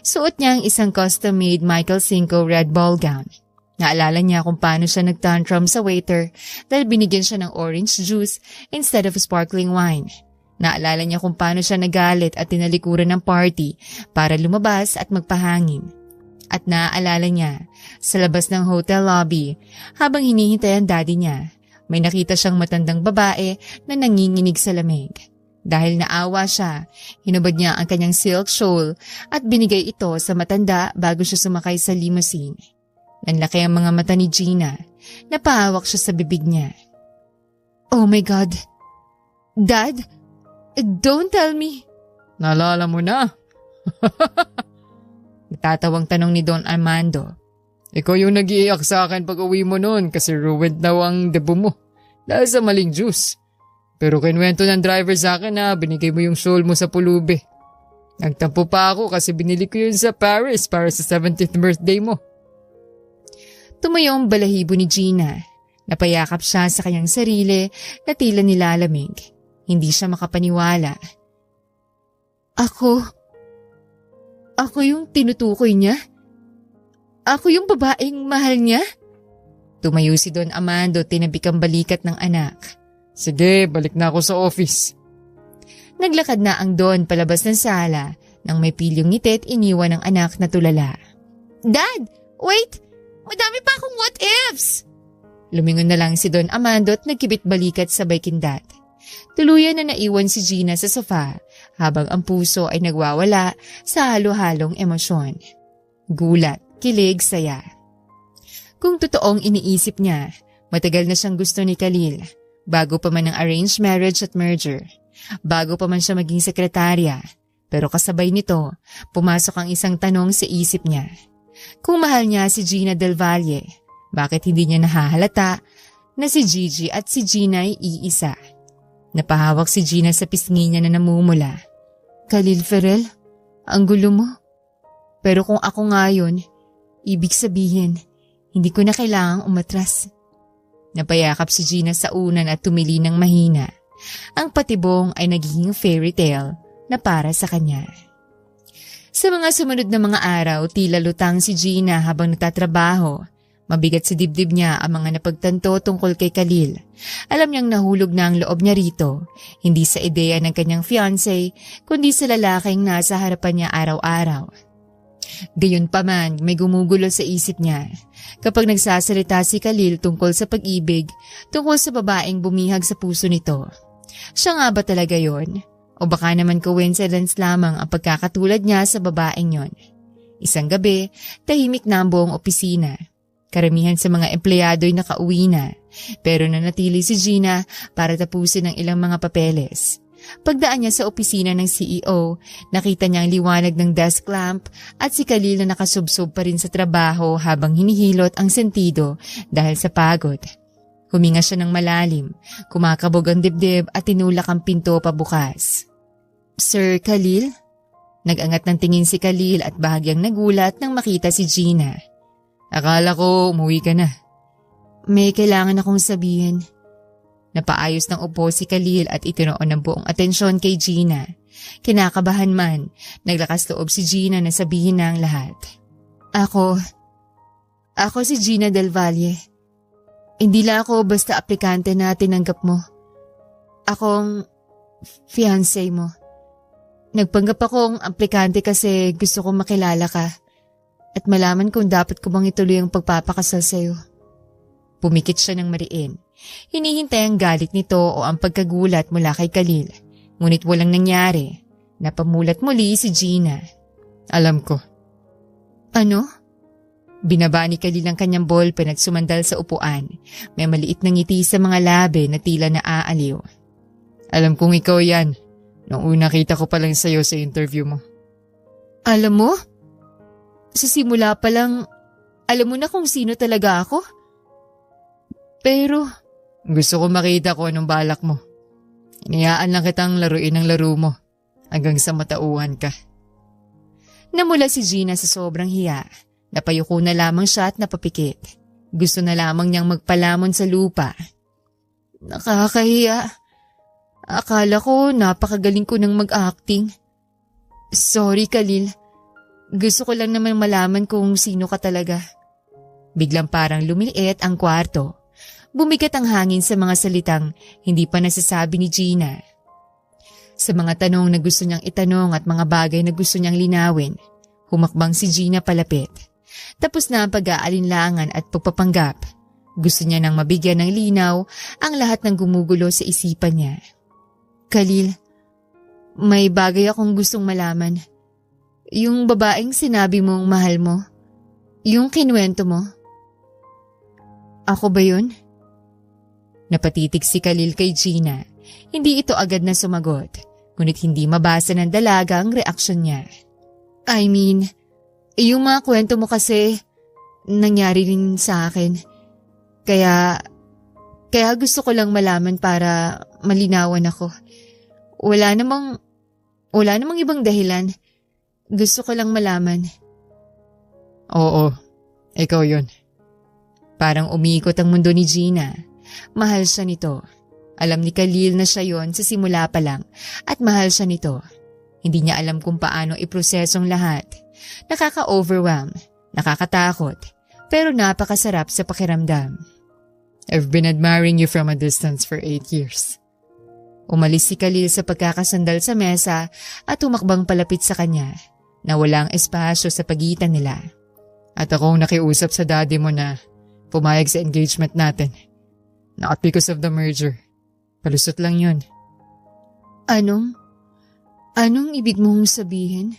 Suot niya ang isang custom-made Michael Cinco red ball gown. Naalala niya kung paano siya nag-tantrum sa waiter dahil binigyan siya ng orange juice instead of sparkling wine. Naalala niya kung paano siya nagalit at tinalikuran ng party para lumabas at magpahangin. At naaalala niya, sa labas ng hotel lobby, habang hinihintay ang daddy niya, may nakita siyang matandang babae na nanginginig sa lamig. Dahil naawa siya, hinubad niya ang kanyang silk shawl at binigay ito sa matanda bago siya sumakay sa limousine. Nanlaki ang mga mata ni Gina. Napahawak siya sa bibig niya. Oh my God! Dad? Don't tell me! Naalala mo na? Natatawang tanong ni Don Armando. Ikaw yung nag-iiyak sa akin pag uwi mo noon kasi ruined daw ang debo mo dahil sa maling juice. Pero kinwento ng driver sa akin na binigay mo yung soul mo sa pulubi. Nagtampo pa ako kasi binili ko yun sa Paris para sa 70th birthday mo. Tumayo ang balahibo ni Gina. Napayakap siya sa kanyang sarili na tila nilalamig. Hindi siya makapaniwala. Ako yung tinutukoy niya? Ako yung babaeng mahal niya? Tumayo si Don Armando, tinabik ang balikat ng anak. Sige, balik na ako sa office. Naglakad na ang Don palabas ng sala nang may pilyong ngiti at iniwan ng anak na tulala. Dad! Wait! Madami pa akong what ifs! Lumingon na lang si Don Armando at nagkibit balikat sabay kindat. Tuluyan na naiwan si Gina sa sofa habang ang puso ay nagwawala sa halo-halong emosyon. Gulat, kilig, saya. Kung totoong iniisip niya, matagal na siyang gusto ni Khalil, bago pa man ang arranged marriage at merger, bago pa man siya maging sekretarya. Pero kasabay nito, pumasok ang isang tanong sa isip niya. Kung mahal niya si Gina Del Valle, bakit hindi niya nahahalata na si Gigi at si Gina ay iisa? Napahawak si Gina sa pisngi niya na namumula. Khalil Ferrell, ang gulo mo. Pero kung ako ngayon, ibig sabihin, hindi ko na kailangang umatras. Napayakap si Gina sa unan at tumili ng mahina. Ang patibong ay nagiging fairy tale na para sa kanya. Sa mga sumunod na mga araw, tila lutang si Gina habang nagtatrabaho. Mabigat sa dibdib niya ang mga napagtanto tungkol kay Khalil. Alam niyang nahulog na ang loob niya rito, hindi sa ideya ng kanyang fiancé, kundi sa lalaking nasa harapan niya araw-araw. Gayunpaman, may gumugulo sa isip niya. Kapag nagsasalita si Khalil tungkol sa pag-ibig, tungkol sa babaeng bumihag sa puso nito. Siya nga ba talaga yon? O baka naman coincidence lamang ang pagkakatulad niya sa babaeng yon? Isang gabi, tahimik na ang buong opisina. Karamihan sa mga empleyado ay nakauwi na, pero nanatili si Gina para tapusin ang ilang mga papeles. Pagdaan niya sa opisina ng CEO, nakita niya ang liwanag ng desk lamp at si Khalil na nakasubsob pa rin sa trabaho habang hinihilot ang sentido dahil sa pagod. Huminga siya ng malalim, kumakabog ang dibdib at tinulak ang pinto pabukas. Sir Khalil? Nag-angat ng tingin si Khalil at bahagyang nagulat nang makita si Gina. Akala ko umuwi ka na. May kailangan akong sabihin. Napaayos ng upo si Khalil at itinuon ng buong atensyon kay Gina. Kinakabahan man, naglakas loob si Gina na sabihin na ang lahat. Ako si Gina Del Valle. Hindi lang ako basta aplikante na tinanggap mo. Akong fiancé mo. Nagpanggap akong aplikante kasi gusto kong makilala ka at malaman kung dapat ko bang ituloy ang pagpapakasal sa'yo. Pumikit siya ng mariin. Hinihintay ang galit nito o ang pagkagulat mula kay Khalil. Ngunit walang nangyari. Napamulat muli si Gina. Alam ko. Ano? Binaba ni Khalil ang kanyang ballpen at sumandal sa upuan. May maliit na ngiti sa mga labi na tila naaaliw. Alam kong ikaw yan. Nung una kita ko pa lang sa'yo sa interview mo. Alam mo? Sa simula pa lang, alam mo na kung sino talaga ako? Pero gusto ko makita kung anong balak mo. Iniyaan lang kitang laruin ang laro mo hanggang sa matauhan ka. Namula si Gina sa sobrang hiya. Napayuko na lamang siya at napapikit. Gusto na lamang niyang magpalamon sa lupa. Nakakahiya. Akala ko napakagaling ko nang mag-acting. Sorry, Khalil. Gusto ko lang naman malaman kung sino ka talaga. Biglang parang lumiliit ang kwarto. Bumigat ang hangin sa mga salitang hindi pa nasasabi ni Gina. Sa mga tanong na gusto niyang itanong at mga bagay na gusto niyang linawin, humakbang si Gina palapit. Tapos na ang pag-aalinlangan at pagpapanggap. Gusto niya nang mabigyan ng linaw ang lahat ng gumugulo sa isipan niya. Khalil, may bagay akong gustong malaman. Yung babaeng sinabi mong mahal mo, yung kinuwento mo. Ako ba yun? Napatitig si Khalil kay Gina. Hindi ito agad na sumagot, ngunit hindi mabasa ng dalaga ang reaksyon niya. I mean, Yung mga kwento mo kasi, nangyari rin sa akin. Kaya gusto ko lang malaman para malinawan ako. Wala namang ibang dahilan. Gusto ko lang malaman. Oo, ikaw yun. Parang umiikot ang mundo ni Gina. Mahal siya nito. Alam ni Khalil na siya yon sa simula pa lang at mahal siya nito. Hindi niya alam kung paano iprosesong lahat. Nakaka-overwhelm, nakakatakot, pero napakasarap sa pakiramdam. I've been admiring you from a distance for 8 years. Umalis si Khalil sa pagkakasandal sa mesa at tumakbang palapit sa kanya na walang espasyo sa pagitan nila. At akong nakiusap sa daddy mo na pumayag sa engagement natin. Not because of the merger. Palusot lang yun. Anong ibig mong sabihin?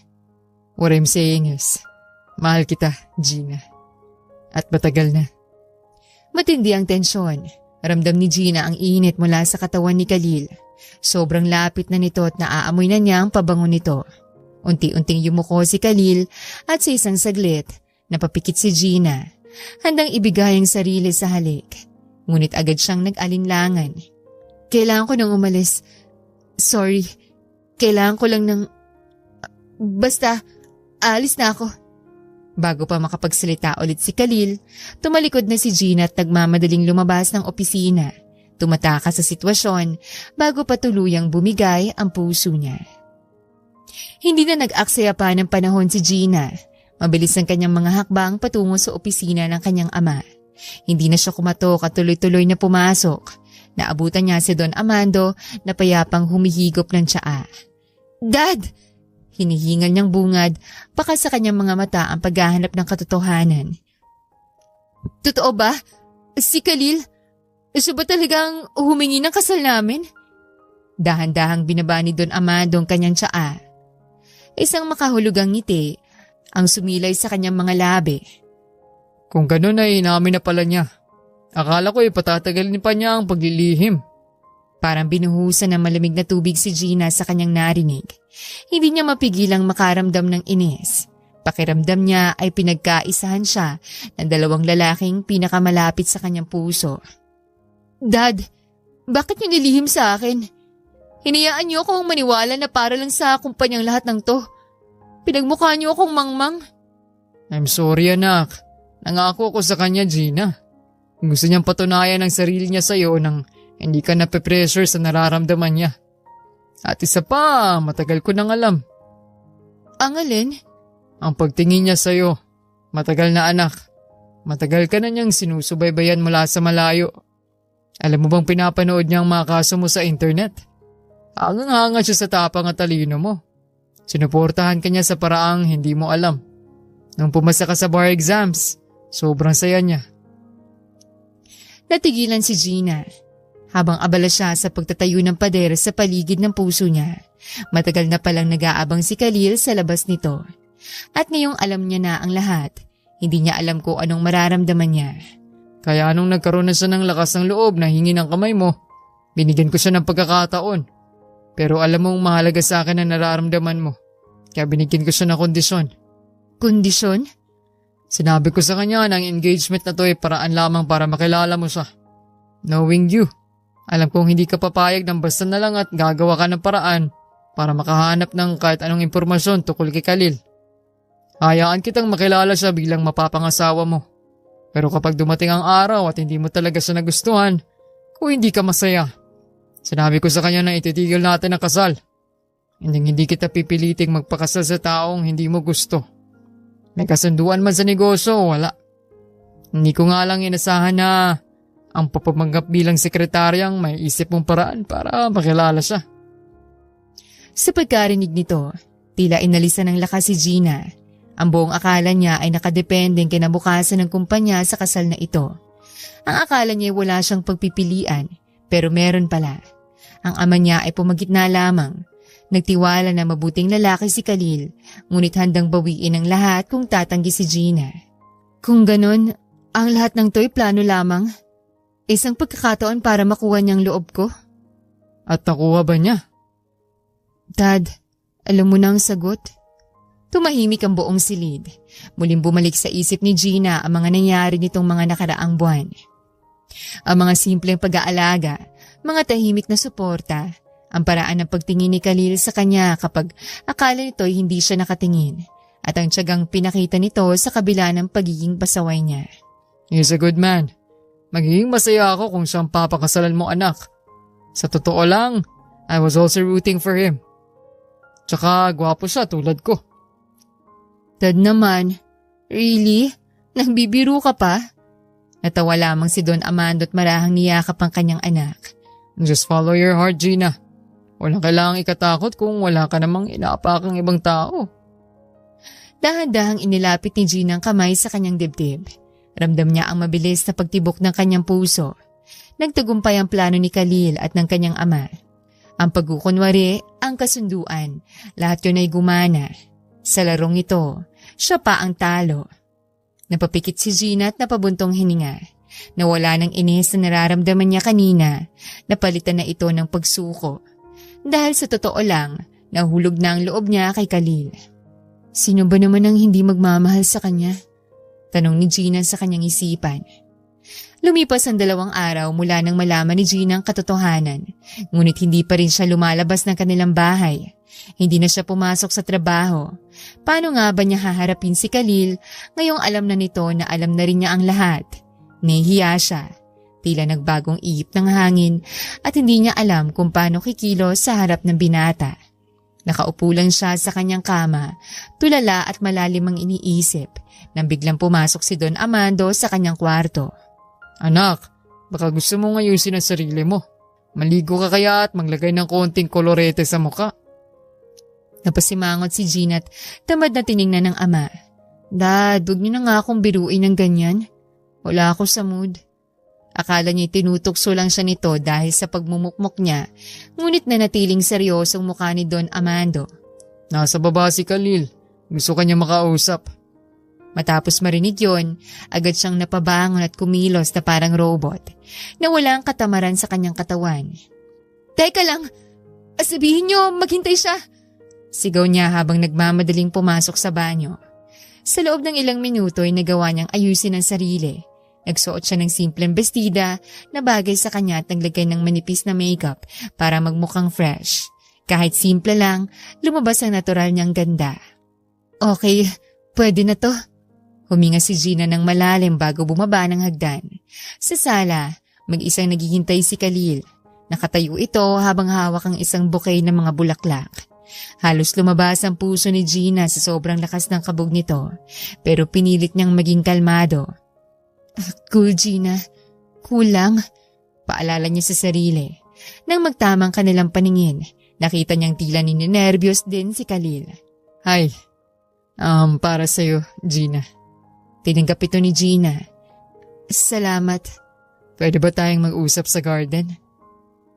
What I'm saying is, mahal kita, Gina. At matagal na. Matindi ang tensyon. Ramdam ni Gina ang init mula sa katawan ni Khalil. Sobrang lapit na nito at naaamoy na niya ang pabango nito. Unti-unting yumuko si Khalil at sa isang saglit, napapikit si Gina. Handang ibigay ang sarili sa halik. Ngunit agad siyang nag-alinlangan. Kailangan ko nang umalis. Sorry. Kailangan ko lang ng... Basta, alis na ako. Bago pa makapagsalita ulit si Khalil, tumalikod na si Gina at nagmamadaling lumabas ng opisina. Tumataka sa sitwasyon bago pa tuluyang bumigay ang puso niya. Hindi na nag-aksaya pa ng panahon si Gina. Mabilis ang kanyang mga hakbang patungo sa opisina ng kanyang ama. Hindi na siya kumatok at tuloy-tuloy na pumasok. Naabutan niya si Don Amando na payapang humihigop ng tsaa. Dad! Hinihingal niyang bungad, baka sa kanyang mga mata ang paghahanap ng katotohanan. Totoo ba? Si Khalil? Siya ba talagang humingi ng kasal namin? Dahan-dahang binaba ni Don Amando ang kanyang tsaa. Isang makahulugang ngiti ang sumilay sa kanyang mga labi. Kung ganun ay inamin na pala niya. Akala ko patatagalin pa niya ang paglilihim. Parang binuhusan ng malamig na tubig si Gina sa kanyang narinig. Hindi niya mapigilang makaramdam ng inis. Pakiramdam niya ay pinagkaisahan siya ng dalawang lalaking pinakamalapit sa kanyang puso. Dad, bakit niyo nilihim sa akin? Hinayaan niyo akong maniwala na para lang sa kumpanyang lahat ng to. Pinagmukha niyo akong mangmang. I'm sorry anak. Nangako ko sa kanya, Gina. Gusto niyang patunayan ang sarili niya sa'yo nang hindi ka nape-pressure sa nararamdaman niya. At isa pa, matagal ko nang alam. Ang alin? Ang pagtingin niya sa'yo. Matagal na anak. Matagal ka na niyang sinusubaybayan mula sa malayo. Alam mo bang pinapanood niya ang mga kaso mo sa internet? Hangang-hanga siya sa tapang at talino mo. Sinuportahan ka niya sa paraang hindi mo alam. Nung pumasa ka sa bar exams, sobrang saya niya. Natigilan si Gina. Habang abala siya sa pagtatayo ng pader sa paligid ng puso niya, matagal na palang nag-aabang si Khalil sa labas nito. At ngayong alam niya na ang lahat, hindi niya alam kung anong mararamdaman niya. Kaya nung nagkaroon na siya ng lakas ng loob na hingi ng kamay mo, binigyan ko siya ng pagkakataon. Pero alam mong mahalaga sa akin ang nararamdaman mo. Kaya binigyan ko siya ng kondisyon. Kondisyon? Sinabi ko sa kanya na ang engagement na to ay paraan lamang para makilala mo siya. Knowing you, alam kong hindi ka papayag ng basta na lang at gagawa ka ng paraan para makahanap ng kahit anong impormasyon tungkol kay Khalil. Hayaan kitang makilala siya bilang mapapangasawa mo. Pero kapag dumating ang araw at hindi mo talaga siya nagustuhan, kung hindi ka masaya, sinabi ko sa kanya na ititigil natin ang kasal. Hindi kita pipiliting magpakasal sa taong hindi mo gusto. May kasunduan man sa negosyo, wala. Hindi ko nga lang inasahan na ang papamanggap bilang sekretaryang may isip mong paraan para makilala siya. Sa pagkarinig nito, tila inalisan ng lakas si Gina. Ang buong akala niya ay nakadependeng kinabukasan ng kumpanya sa kasal na ito. Ang akala niya ay wala siyang pagpipilian, pero meron pala. Ang ama niya ay pumagitna lamang. Nagtiwala na mabuting lalaki si Khalil, ngunit handang bawiin ang lahat kung tatanggi si Gina. Kung ganon, ang lahat ng to'y plano lamang. Isang pagkakataon para makuha niyang loob ko. At nakuha ba niya? Dad, alam mo na ang sagot? Tumahimik ang buong silid. Muling bumalik sa isip ni Gina ang mga nangyari nitong mga nakaraang buwan. Ang mga simpleng pag-aalaga, mga tahimik na suporta, ang paraan ng pagtingin ni Khalil sa kanya kapag akala nito'y hindi siya nakatingin, at ang tiyagang pinakita nito sa kabila ng pagiging pasaway niya. He's a good man. Magiging masaya ako kung siyang papakasalan mo anak. Sa totoo lang, I was also rooting for him. Tsaka gwapo siya tulad ko. Dad naman, really? Nagbibiro ka pa? Natawa lamang si Don Amando at marahang niyakap ang kanyang anak. Just follow your heart, Gina. Walang kailangang ikatakot kung wala ka namang inaapakang ibang tao. Dahan-dahang inilapit ni Gina ang kamay sa kanyang dibdib. Ramdam niya ang mabilis na pagtibok ng kanyang puso. Nagtagumpay ang plano ni Khalil at ng kanyang ama. Ang pagkukunwari, ang kasunduan, lahat yun ay gumana. Sa larong ito, siya pa ang talo. Napapikit si Gina at napabuntong hininga. Nawala ng inis na nararamdaman niya kanina, napalitan na ito ng pagsuko. Dahil sa totoo lang, nahulog na ang loob niya kay Khalil. Sino ba naman ang hindi magmamahal sa kanya? Tanong ni Gina sa kanyang isipan. Lumipas ang 2 araw mula nang malaman ni Gina ang katotohanan, ngunit hindi pa rin siya lumalabas ng kanilang bahay. Hindi na siya pumasok sa trabaho. Paano nga ba niya haharapin si Khalil ngayong alam na nito na alam na rin niya ang lahat? Nahihiya siya. Tila nagbagong ihip ng hangin at hindi niya alam kung paano kikilos sa harap ng binata. Nakaupo lang siya sa kanyang kama, tulala at malalim ang iniisip nang biglang pumasok si Don Amando sa kanyang kwarto. Anak, baka gusto mo ngayusin ang sarili mo. Maligo ka kaya at maglagay ng konting kolorete sa muka. Napasimangot si Gina at tamad na tiningnan ng ama. Dad, huwag niyo na nga akong biruin ng ganyan. Wala ako sa mood. Akala niya tinutokso lang siya nito dahil sa pagmumukmok niya, ngunit nanatiling seryosong mukha ni Don Amando. Nasa baba si Khalil. Gusto kanya makausap. Matapos marinig yon, agad siyang napabangon at kumilos na parang robot, na walang katamaran sa kanyang katawan. Teka lang, sabihin niyo maghintay siya. Sigaw niya habang nagmamadaling pumasok sa banyo. Sa loob ng ilang minuto ay nagawa niyang ayusin ang sarili. Nagsuot siya ng simpleng bestida na bagay sa kanya at naglagay ng manipis na makeup para magmukhang fresh. Kahit simple lang, lumabas ang natural niyang ganda. Okay, pwede na to. Huminga si Gina ng malalim bago bumaba ng hagdan. Sa sala, mag-isang naghihintay si Khalil. Nakatayo ito habang hawak ang isang bouquet ng mga bulaklak. Halos lumabas ang puso ni Gina sa sobrang lakas ng kabog nito, pero pinilit niyang maging kalmado. Cool, Gina. Cool lang. Paalala niya sa sarili. Nang magtamang kanilang paningin, nakita niyang tila ninenervyos din si Khalil. Hi. Para sa'yo, Gina. Tinanggap ito ni Gina. Salamat. Pwede ba tayong mag-usap sa garden?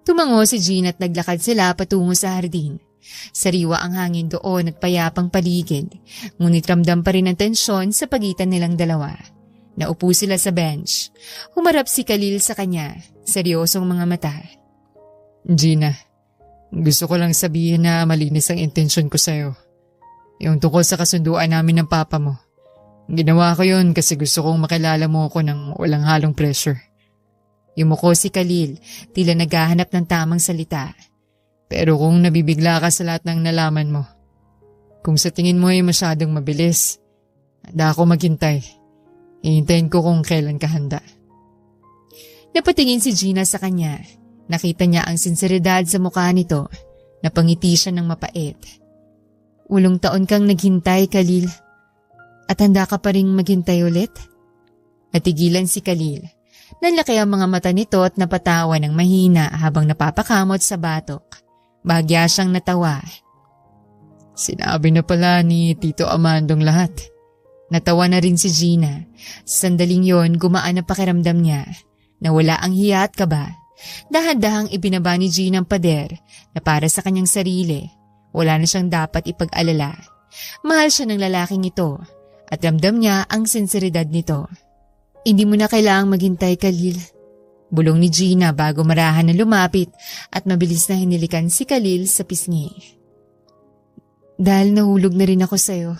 Tumango si Gina at naglakad sila patungo sa hardin. Sariwa ang hangin doon at payapang paligid, ngunit ramdam pa rin ang tensyon sa pagitan nilang dalawa. Naupo sila sa bench. Humarap si Khalil sa kanya, seryosong mga mata. Gina, gusto ko lang sabihin na malinis ang intensyon ko sa'yo. Yung tungkol sa kasunduan namin ng papa mo. Ginawa ko yun kasi gusto kong makilala mo ako ng walang halong pressure. Yumuko si Khalil, tila naghahanap ng tamang salita. Pero kung nabibigla ka sa lahat ng nalaman mo, kung sa tingin mo ay masyadong mabilis, handa ako maghintay. Hihintayin ko kung kailan ka handa. Napatingin si Gina sa kanya. Nakita niya ang sinseridad sa mukha nito. Napangiti siya ng mapait. 8 taon kang naghintay, Khalil. At handa ka pa ring maghintay ulit? Natigilan si Khalil. Nanlaki ang mga mata nito at napatawa ng mahina habang napapakamot sa batok. Bahagya siyang natawa. Sinabi na pala ni Tito Amandong lahat. Natawa na rin si Gina. Sa sandaling yon, gumaan ang pakiramdam niya. Nawala ang hiya at kaba. Dahan-dahang ibinaba ni Gina ang pader na para sa kanyang sarili. Wala na siyang dapat ipag-alala. Mahal siya ng lalaking ito at ramdam niya ang sinseridad nito. Hindi mo na kailangang maghintay, Khalil. Bulong ni Gina bago marahan na lumapit at mabilis na hinilikan si Khalil sa pisngi. Dahil nahulog na rin ako sa'yo.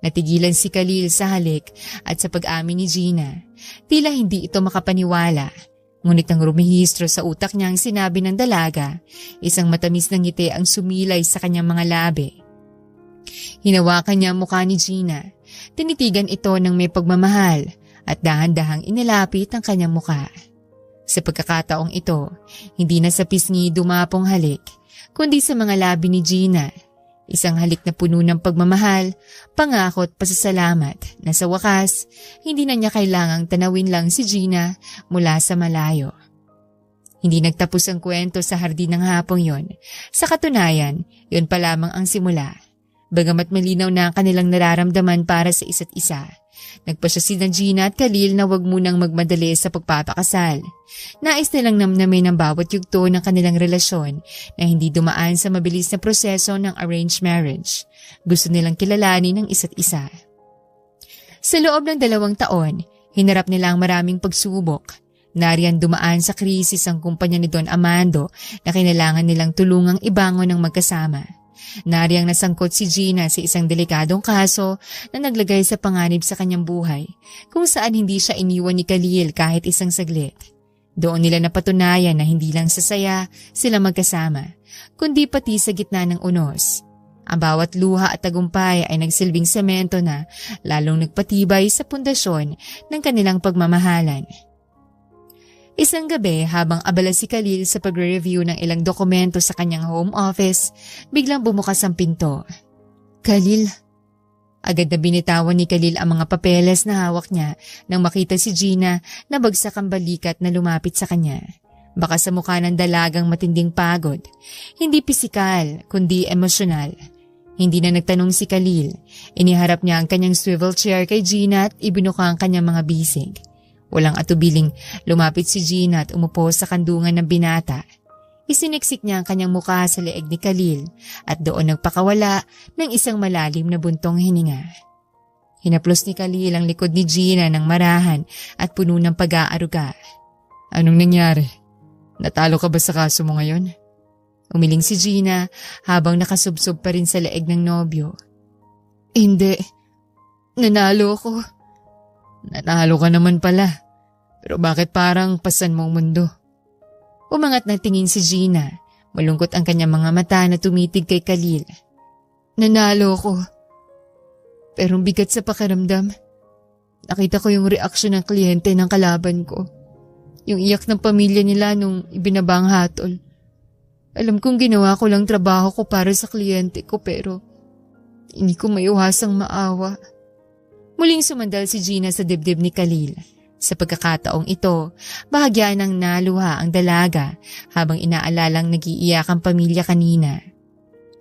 Natigilan si Khalil sa halik at sa pag-amin ni Gina. Tila hindi ito makapaniwala. Ngunit ang rumihistro sa utak niya ang sinabi ng dalaga, isang matamis na ngiti ang sumilay sa kanyang mga labi. Hinawakan niya ang mukha ni Gina. Tinitigan ito ng may pagmamahal at dahan-dahang inilapit ang kanyang mukha. Sa pagkakataong ito, hindi na sa pisngi dumapong halik, kundi sa mga labi ni Gina. Isang halik na puno ng pagmamahal, pangako at pasasalamat na sa wakas, hindi na niya kailangang tanawin lang si Gina mula sa malayo. Hindi nagtapos ang kwento sa hardin ng hapong yon. Sa katunayan, yon pa lamang ang simula. Bagamat malinaw na ang kanilang nararamdaman para sa isa't isa, nagpasya sina Gina at Khalil na wag munang magmadali sa pagpapakasal. Nais nilang namnamin ang bawat yugto ng kanilang relasyon na hindi dumaan sa mabilis na proseso ng arranged marriage. Gusto nilang kilalanin ang isa't isa. Sa loob ng 2 taon, hinarap nila ang maraming pagsubok. Nariyan dumaan sa krisis ang kumpanya ni Don Amando na kailangan nilang tulungang ibangon ng magkasama. Nariyang nasangkot si Gina sa isang delikadong kaso na naglagay sa panganib sa kanyang buhay, kung saan hindi siya iniwan ni Khalil kahit isang saglit. Doon nila napatunayan na hindi lang sasaya sila magkasama, kundi pati sa gitna ng unos. Ang bawat luha at tagumpay ay nagsilbing semento na lalong nagpatibay sa pundasyon ng kanilang pagmamahalan. Isang gabi habang abala si Khalil sa pagre-review ng ilang dokumento sa kanyang home office, biglang bumukas ang pinto. "Khalil." Agad na binitawan ni Khalil ang mga papeles na hawak niya nang makita si Gina na bagsak ang balikat na lumapit sa kanya. Baka sa mukha ng dalagang matinding pagod. Hindi pisikal, kundi emosyonal. Hindi na nagtanong si Khalil. Iniharap niya ang kanyang swivel chair kay Gina at ibinuka ang kanyang mga bisig. Walang atubiling, lumapit si Gina at umupo sa kandungan ng binata. Isiniksik niya ang kanyang mukha sa leeg ni Khalil at doon nagpakawala ng isang malalim na buntong hininga. Hinaplos ni Khalil ang likod ni Gina ng marahan at puno ng pag-aaruga. "Anong nangyari? Natalo ka ba sa kaso mo ngayon?" Umiling si Gina habang nakasubsob pa rin sa leeg ng nobyo. "Hindi. Nanalo ko." "Nanalo ka naman pala. Pero bakit parang pasan mong mundo?" Umangat ng tingin si Gina. Malungkot ang kanyang mga mata na tumitig kay Khalil. "Nanalo ko. Pero bigat sa pakiramdam. Nakita ko yung reaksyon ng kliyente ng kalaban ko. Yung iyak ng pamilya nila nung ibinaba ang hatol. Alam kong ginawa ko lang trabaho ko para sa kliyente ko pero hindi ko maiwasang maawa." Muling sumandal si Gina sa dibdib ni Khalil. Sa pagkakataong ito, bahagya ng naluha ang dalaga habang inaalalang nag-iiyak ang pamilya kanina.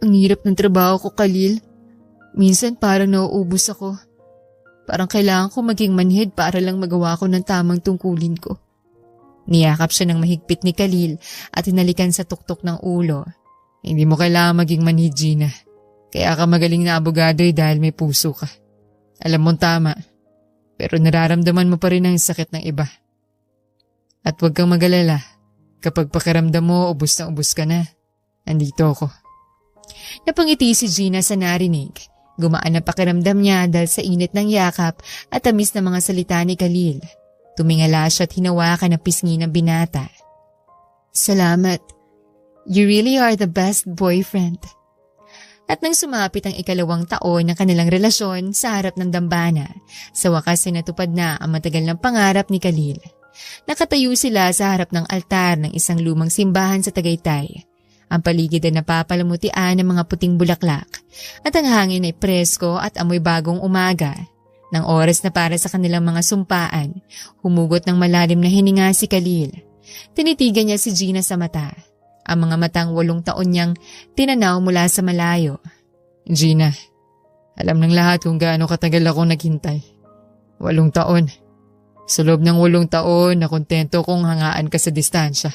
"Ang hirap ng trabaho ko, Khalil. Minsan parang nauubos ako. Parang kailangan ko maging manhid para lang magawa ko ng tamang tungkulin ko." Niyakap siya ng mahigpit ni Khalil at hinalikan sa tuktok ng ulo. "Hindi mo kailangan maging manhid, Gina. Kaya ka magaling na abogado dahil may puso ka. Alam mong tama, pero nararamdaman mo pa rin ang sakit ng iba. At huwag kang mag-alala, kapag pakiramdam mo ubos na ubos ka na, andito ako." Napangiti si Gina sa narinig. Gumaan ang pakiramdam niya dahil sa init ng yakap at tamis na mga salita ni Khalil. Tumingala siya at hinawakan ang pisngi ng binata. "Salamat. You really are the best boyfriend." At nang sumapit ang 2 taon ng kanilang relasyon sa harap ng dambana, sa wakas ay natupad na ang matagal ng pangarap ni Khalil. Nakatayo sila sa harap ng altar ng isang lumang simbahan sa Tagaytay. Ang paligid ay napapalamutian ng mga puting bulaklak at ang hangin ay presko at amoy bagong umaga. Nang oras na para sa kanilang mga sumpaan, humugot ng malalim na hininga si Khalil. Tinitigan niya si Gina sa mata. Ang mga matang 8 taon niyang tinanaw mula sa malayo. "Gina, alam ng lahat kung gaano katagal ako naghintay. 8 taon. Sa loob ng 8 taon, nakontento kong hangaan ka sa distansya.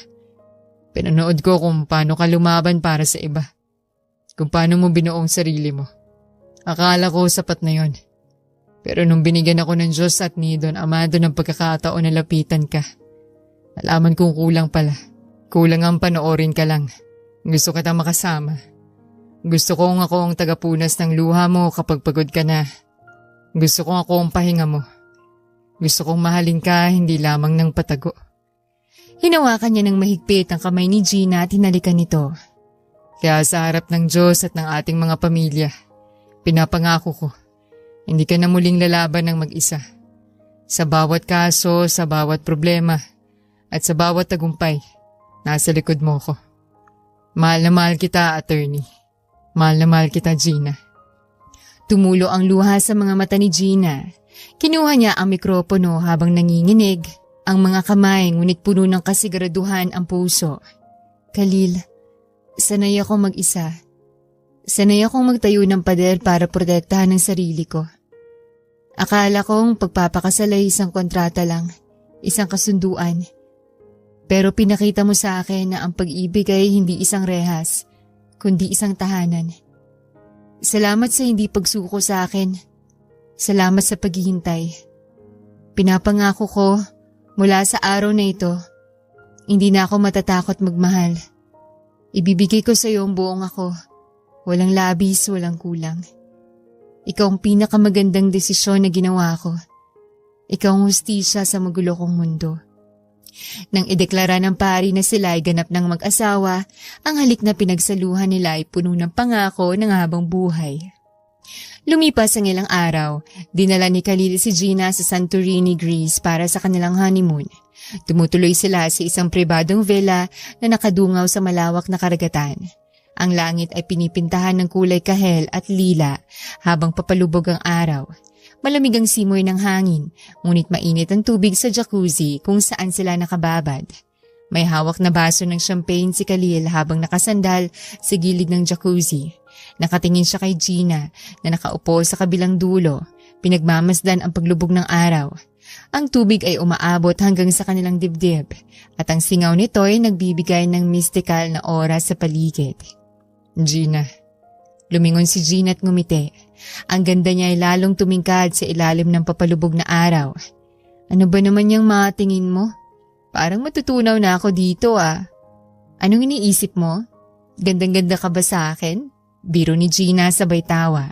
Pinanood ko kung paano ka lumaban para sa iba. Kung paano mo binuong sarili mo. Akala ko sapat na yon. Pero nung binigyan ako ng Diyos at ni Don Amado ng pagkakataon na lapitan ka, nalaman kong kulang pala. Kulang ang panoorin ka lang. Gusto kitang makasama. Gusto kong ako ang tagapunas ng luha mo kapag pagod ka na. Gusto kong ako ang pahinga mo. Gusto kong mahalin ka hindi lamang ng patago. Hinawakan niya ng mahigpit ang kamay ni Gina at hinalikan nito. Kaya sa harap ng Diyos at ng ating mga pamilya, pinapangako ko, hindi ka na muling lalaban ng mag-isa. Sa bawat kaso, sa bawat problema, at sa bawat tagumpay, nasa likod mo ko. Mahal na mahal kita, attorney. Mahal na mahal kita, Gina. Tumulo ang luha sa mga mata ni Gina. Kinuha niya ang mikropono habang nanginginig, ang mga kamay ngunit puno ng kasiguraduhan ang puso. Khalil, sanay ako mag-isa. Sanay akong magtayo ng pader para protektahan ang sarili ko. Akala kong pagpapakasal ay isang kontrata lang, isang kasunduan. Pero pinakita mo sa akin na ang pag-ibig ay hindi isang rehas, kundi isang tahanan. Salamat sa hindi pagsuko sa akin. Salamat sa paghihintay. Pinapangako ko, mula sa araw na ito, hindi na ako matatakot magmahal. Ibibigay ko sa iyo ang buong ako. Walang labis, walang kulang. Ikaw ang pinakamagandang desisyon na ginawa ko. Ikaw ang hustisya sa magulo kong mundo. Nang ideklara ng pari na sila ay ganap ng mag-asawa, ang halik na pinagsaluhan nila ay puno ng pangako ng habang buhay. Lumipas ang ilang araw, dinala ni Khalil si Gina sa Santorini, Greece para sa kanilang honeymoon. Tumutuloy sila sa isang pribadong villa na nakadungaw sa malawak na karagatan. Ang langit ay pinipintahan ng kulay kahel at lila habang papalubog ang araw. Malamig ang simoy ng hangin, ngunit mainit ang tubig sa jacuzzi kung saan sila nakababad. May hawak na baso ng champagne si Khalil habang nakasandal sa gilid ng jacuzzi. Nakatingin siya kay Gina na nakaupo sa kabilang dulo, pinagmamasdan ang paglubog ng araw. Ang tubig ay umaabot hanggang sa kanilang dibdib at ang singaw nito ay nagbibigay ng mystical na oras sa paligid. Gina. Lumingon si Gina at ngumiti. Ang ganda niya ay lalong tumingkad sa ilalim ng papalubog na araw. Ano ba naman yung mga tingin mo? Parang matutunaw na ako dito ah. Anong iniisip mo? Gandang-ganda ka ba sa akin? Biro ni Gina sabay tawa.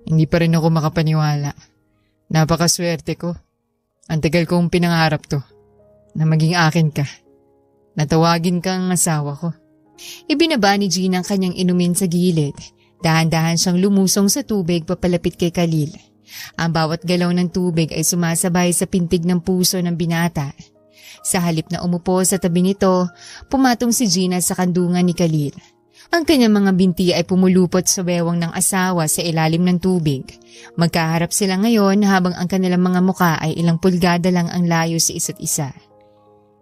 Hindi pa rin ako makapaniwala. Napakaswerte ko. Ang tagal kong pinangarap to. Na maging akin ka. Natawagin kang asawa ko. Ibinaba ni Gina ang kanyang inumin sa gilid. Dahan-dahan siyang lumusong sa tubig papalapit kay Khalil. Ang bawat galaw ng tubig ay sumasabay sa pintig ng puso ng binata. Sa halip na umupo sa tabi nito, pumatong si Gina sa kandungan ni Khalil. Ang kanyang mga binti ay pumulupot sa bewang ng asawa sa ilalim ng tubig. Magkaharap sila ngayon habang ang kanilang mga muka ay ilang pulgada lang ang layo sa isa't isa.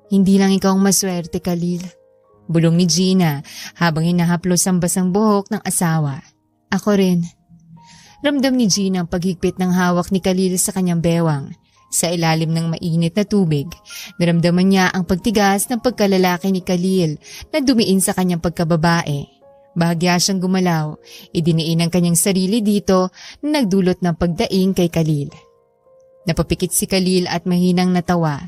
Hindi lang ikaw ang maswerte, Khalil. Bulong ni Gina habang hinahaplos ang basang buhok ng asawa. Ako rin. Ramdam ni Gina ang paghigpit ng hawak ni Khalil sa kanyang bewang. Sa ilalim ng mainit na tubig, naramdaman niya ang pagtigas ng pagkalalaki ni Khalil na dumiin sa kanyang pagkababae. Bahagya siyang gumalaw, idiniin ang kanyang sarili dito na nagdulot ng pagdaing kay Khalil. Napapikit si Khalil at mahinang natawa,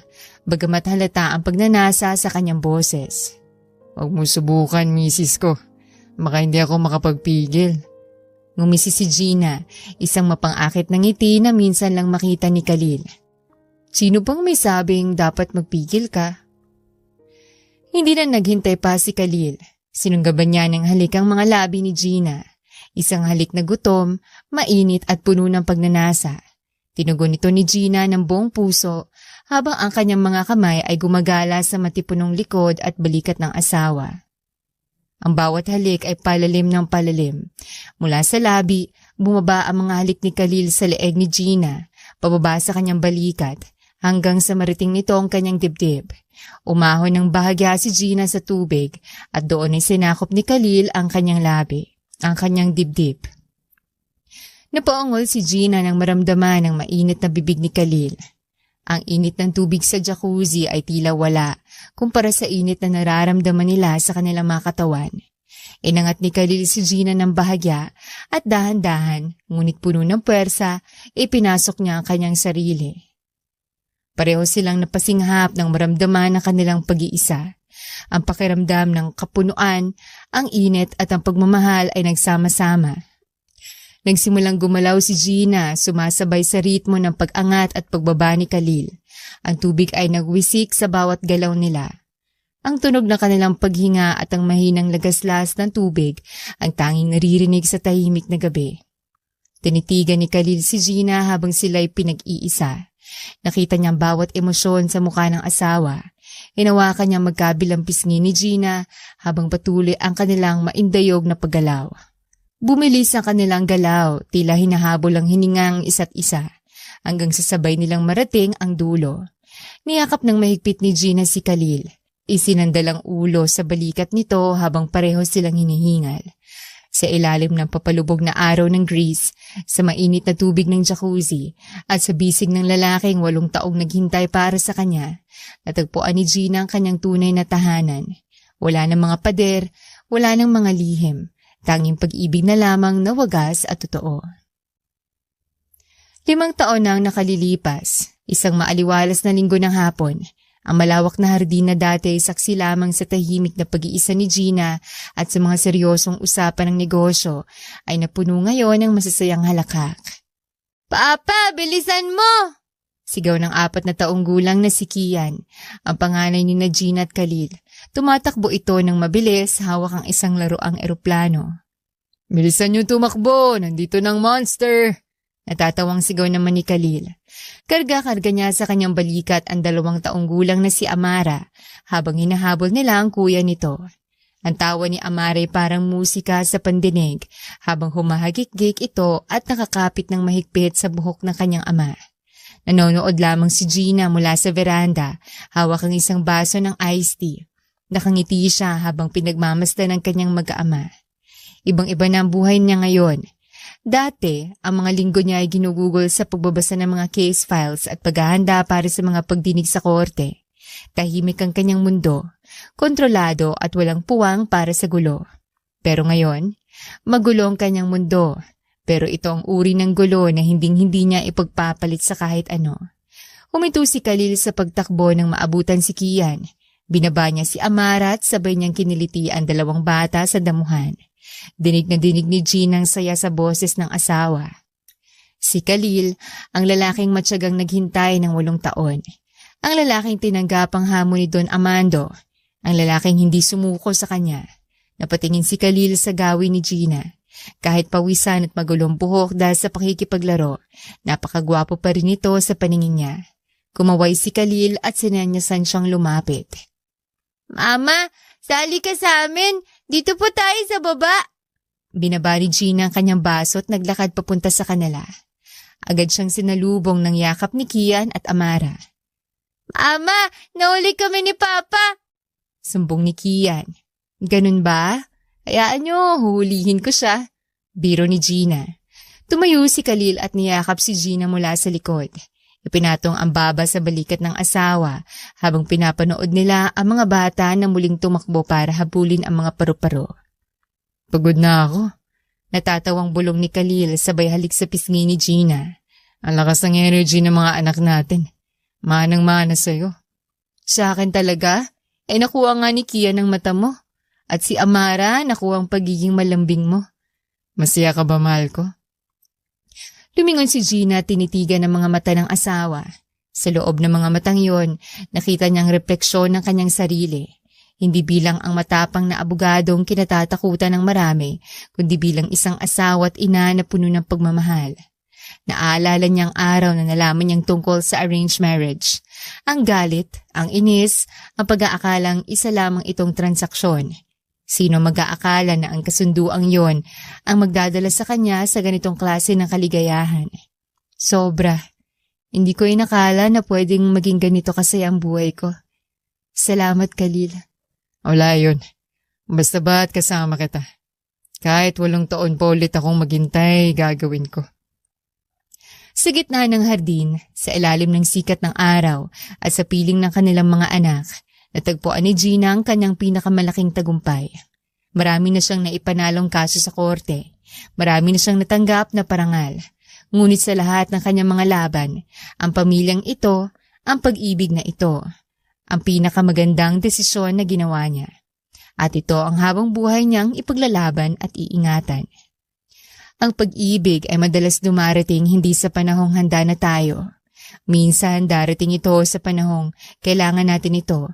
bagamat halata ang pagnanasa sa kanyang boses. Huwag mo subukan, misis ko. Baka hindi ako makapagpigil. Ngumisi si Gina, isang mapang-akit na ngiti na minsan lang makita ni Khalil. Sino bang may sabing dapat magpigil ka? Hindi na naghintay pa si Khalil. Sinunggaban niya ng halik ang mga labi ni Gina. Isang halik na gutom, mainit at puno ng pagnanasa. Tinugon ito ni Gina ng buong puso habang ang kanyang mga kamay ay gumagala sa matipunong likod at balikat ng asawa. Ang bawat halik ay palalim ng palalim. Mula sa labi, bumaba ang mga halik ni Khalil sa leeg ni Gina, pababa sa kanyang balikat, hanggang sa mariting nito ang kanyang dibdib. Umahon ng bahagya si Gina sa tubig at doon ay sinakop ni Khalil ang kanyang labi, ang kanyang dibdib. Napaungol si Gina nang maramdaman ang mainit na bibig ni Khalil. Ang init ng tubig sa jacuzzi ay tila wala kumpara sa init na nararamdaman nila sa kanilang mga katawan. Inangat ni Khalil si Gina ng bahagya at dahan-dahan, ngunit puno ng puwersa, ipinasok niya ang kanyang sarili. Pareho silang napasinghap ng maramdaman ang kanilang pag-iisa. Ang pakiramdam ng kapunuan, ang init at ang pagmamahal ay nagsama-sama. Nagsimulang gumalaw si Gina, sumasabay sa ritmo ng pag-angat at pagbaba ni Khalil. Ang tubig ay nagwisik sa bawat galaw nila. Ang tunog ng kanilang paghinga at ang mahinang lagaslas ng tubig ang tanging naririnig sa tahimik na gabi. Tinitigan ni Khalil si Gina habang sila'y pinag-iisa. Nakita niyang bawat emosyon sa mukha ng asawa. Hinawakan niyang magkabilang pisngi ni Gina habang patuloy ang kanilang maindayog na paggalaw. Bumilis ang kanilang galaw, tila hinahabol ang hiningang isa't isa, hanggang sasabay nilang marating ang dulo. Niyakap ng mahigpit ni Gina si Khalil. Isinandal ang ulo sa balikat nito habang pareho silang hinihingal. Sa ilalim ng papalubog na araw ng Greece, sa mainit na tubig ng jacuzzi, at sa bisig ng lalaking 8 taong naghintay para sa kanya, natagpuan ni Gina ang kanyang tunay na tahanan. Wala ng mga pader, wala ng mga lihim. Tanging pag-ibig na lamang na wagas at totoo. 5 taon nang nakalilipas, isang maaliwalas na linggo ng hapon. Ang malawak na hardin na dati ay saksi lamang sa tahimik na pag-iisa ni Gina at sa mga seryosong usapan ng negosyo ay napuno ngayon ng masasayang halakak. "Papa, bilisan mo!" Sigaw ng 4 na taong gulang na si Kian, ang panganay ni Gina at Khalil. Tumatakbo ito ng mabilis, hawak ang isang laruang eroplano. Bilisan niyo tumakbo, nandito ng monster! Natatawang sigaw naman ni Khalil. Karga-karga niya sa kanyang balikat ang 2 taong gulang na si Amara habang hinahabol nila ang kuya nito. Ang tawa ni Amara ay parang musika sa pandinig habang humahagik-gik ito at nakakapit ng mahigpit sa buhok ng kanyang ama. Nanonood lamang si Gina mula sa veranda, hawak ang isang baso ng iced tea. Nakangiti siya habang pinagmamasdan ng kanyang mag-aama. Ibang-iba na ang buhay niya ngayon. Dati, ang mga linggo niya ay ginugugol sa pagbabasa ng mga case files at paghahanda para sa mga pagdinig sa korte. Tahimik ang kanyang mundo, kontrolado at walang puwang para sa gulo. Pero ngayon, magulo ang kanyang mundo. Pero ito ang uri ng gulo na hinding-hindi niya ipagpapalit sa kahit ano. Huminto si Khalil sa pagtakbo nang maabutan si Kian. Binaba niya si Amara at sabay niyang kiniliti ang 2 bata sa damuhan. Dinig na dinig ni Gina ang saya sa boses ng asawa. Si Khalil, ang lalaking matyagang naghintay ng 8 taon. Ang lalaking tinanggap ang hamon ni Don Amando. Ang lalaking hindi sumuko sa kanya. Napatingin si Khalil sa gawin ni Gina. Kahit pawisan at magulong buhok dahil sa pakikipaglaro, napakagwapo pa rin ito sa paningin niya. Kumaway si Khalil at sinanyasan siyang lumapit. "Mama, sali ka sa amin. Dito po tayo sa baba." Binaba ni Gina ang kanyang baso at naglakad papunta sa kanila. Agad siyang sinalubong ng yakap ni Kian at Amara. "Mama, nahuli kami ni Papa." Sumbong ni Kian. "Ganun ba? Hayaan niyo, huhulihin ko siya." Biro ni Gina. Tumayo si Khalil at niyakap si Gina mula sa likod. Ipinatong ang baba sa balikat ng asawa habang pinapanood nila ang mga bata na muling tumakbo para habulin ang mga paru-paro. Pagod na ako. Natatawang bulong ni Khalil sabay halik sa pisngi ni Gina. Ang lakas ng energy ng mga anak natin. Manang-mana sa'yo. "Sa akin talaga? Nakuha nga ni Kian ng mata mo. At si Amara, nakuha ang pagiging malambing mo." "Masaya ka ba, mahal ko?" Lumingon si Gina, tinitigan ng mga mata ng asawa. Sa loob ng mga matang yon, nakita niyang refleksyon ng kanyang sarili. Hindi bilang ang matapang na abogadong kinatatakutan ng marami, kundi bilang isang asawa at ina na puno ng pagmamahal. Naaalala niyang araw na nalaman niyang tungkol sa arranged marriage. Ang galit, ang inis, ang pag-aakalang isa lamang itong transaksyon. Sino mag-aakala na ang kasunduang yon ang magdadala sa kanya sa ganitong klase ng kaligayahan? Sobra. Hindi ko inakala na pwedeng maging ganito kasaya ang buhay ko. Salamat, Khalil. Wala yun. Basta ba't kasama kita? Kahit 8 taon pa ulit akong maghintay, gagawin ko. Sa gitna ng hardin, sa ilalim ng sikat ng araw at sa piling ng kanilang mga anak, natagpuan ni Gina ang kanyang pinakamalaking tagumpay. Marami na siyang naipanalong kaso sa korte. Marami na siyang natanggap na parangal. Ngunit sa lahat ng kanyang mga laban, ang pamilyang ito, ang pag-ibig na ito, ang pinakamagandang desisyon na ginawa niya. At ito ang habang buhay niyang ipaglalaban at iingatan. Ang pag-ibig ay madalas dumarating hindi sa panahong handa na tayo. Minsan darating ito sa panahong kailangan natin ito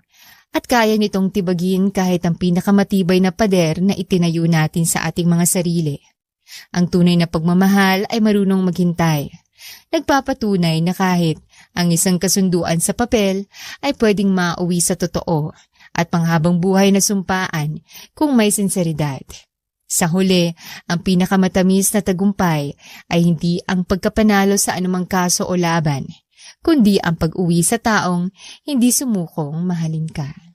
at kaya nitong tibagin kahit ang pinakamatibay na pader na itinayo natin sa ating mga sarili. Ang tunay na pagmamahal ay marunong maghintay. Nagpapatunay na kahit ang isang kasunduan sa papel ay pwedeng mauwi sa totoo at panghabang buhay na sumpaan kung may sinseridad. Sa huli, ang pinakamatamis na tagumpay ay hindi ang pagkapanalo sa anumang kaso o laban, kundi ang pag-uwi sa taong hindi sumukong mahalin ka.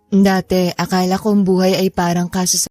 Dati, akala kong buhay ay parang kaso sa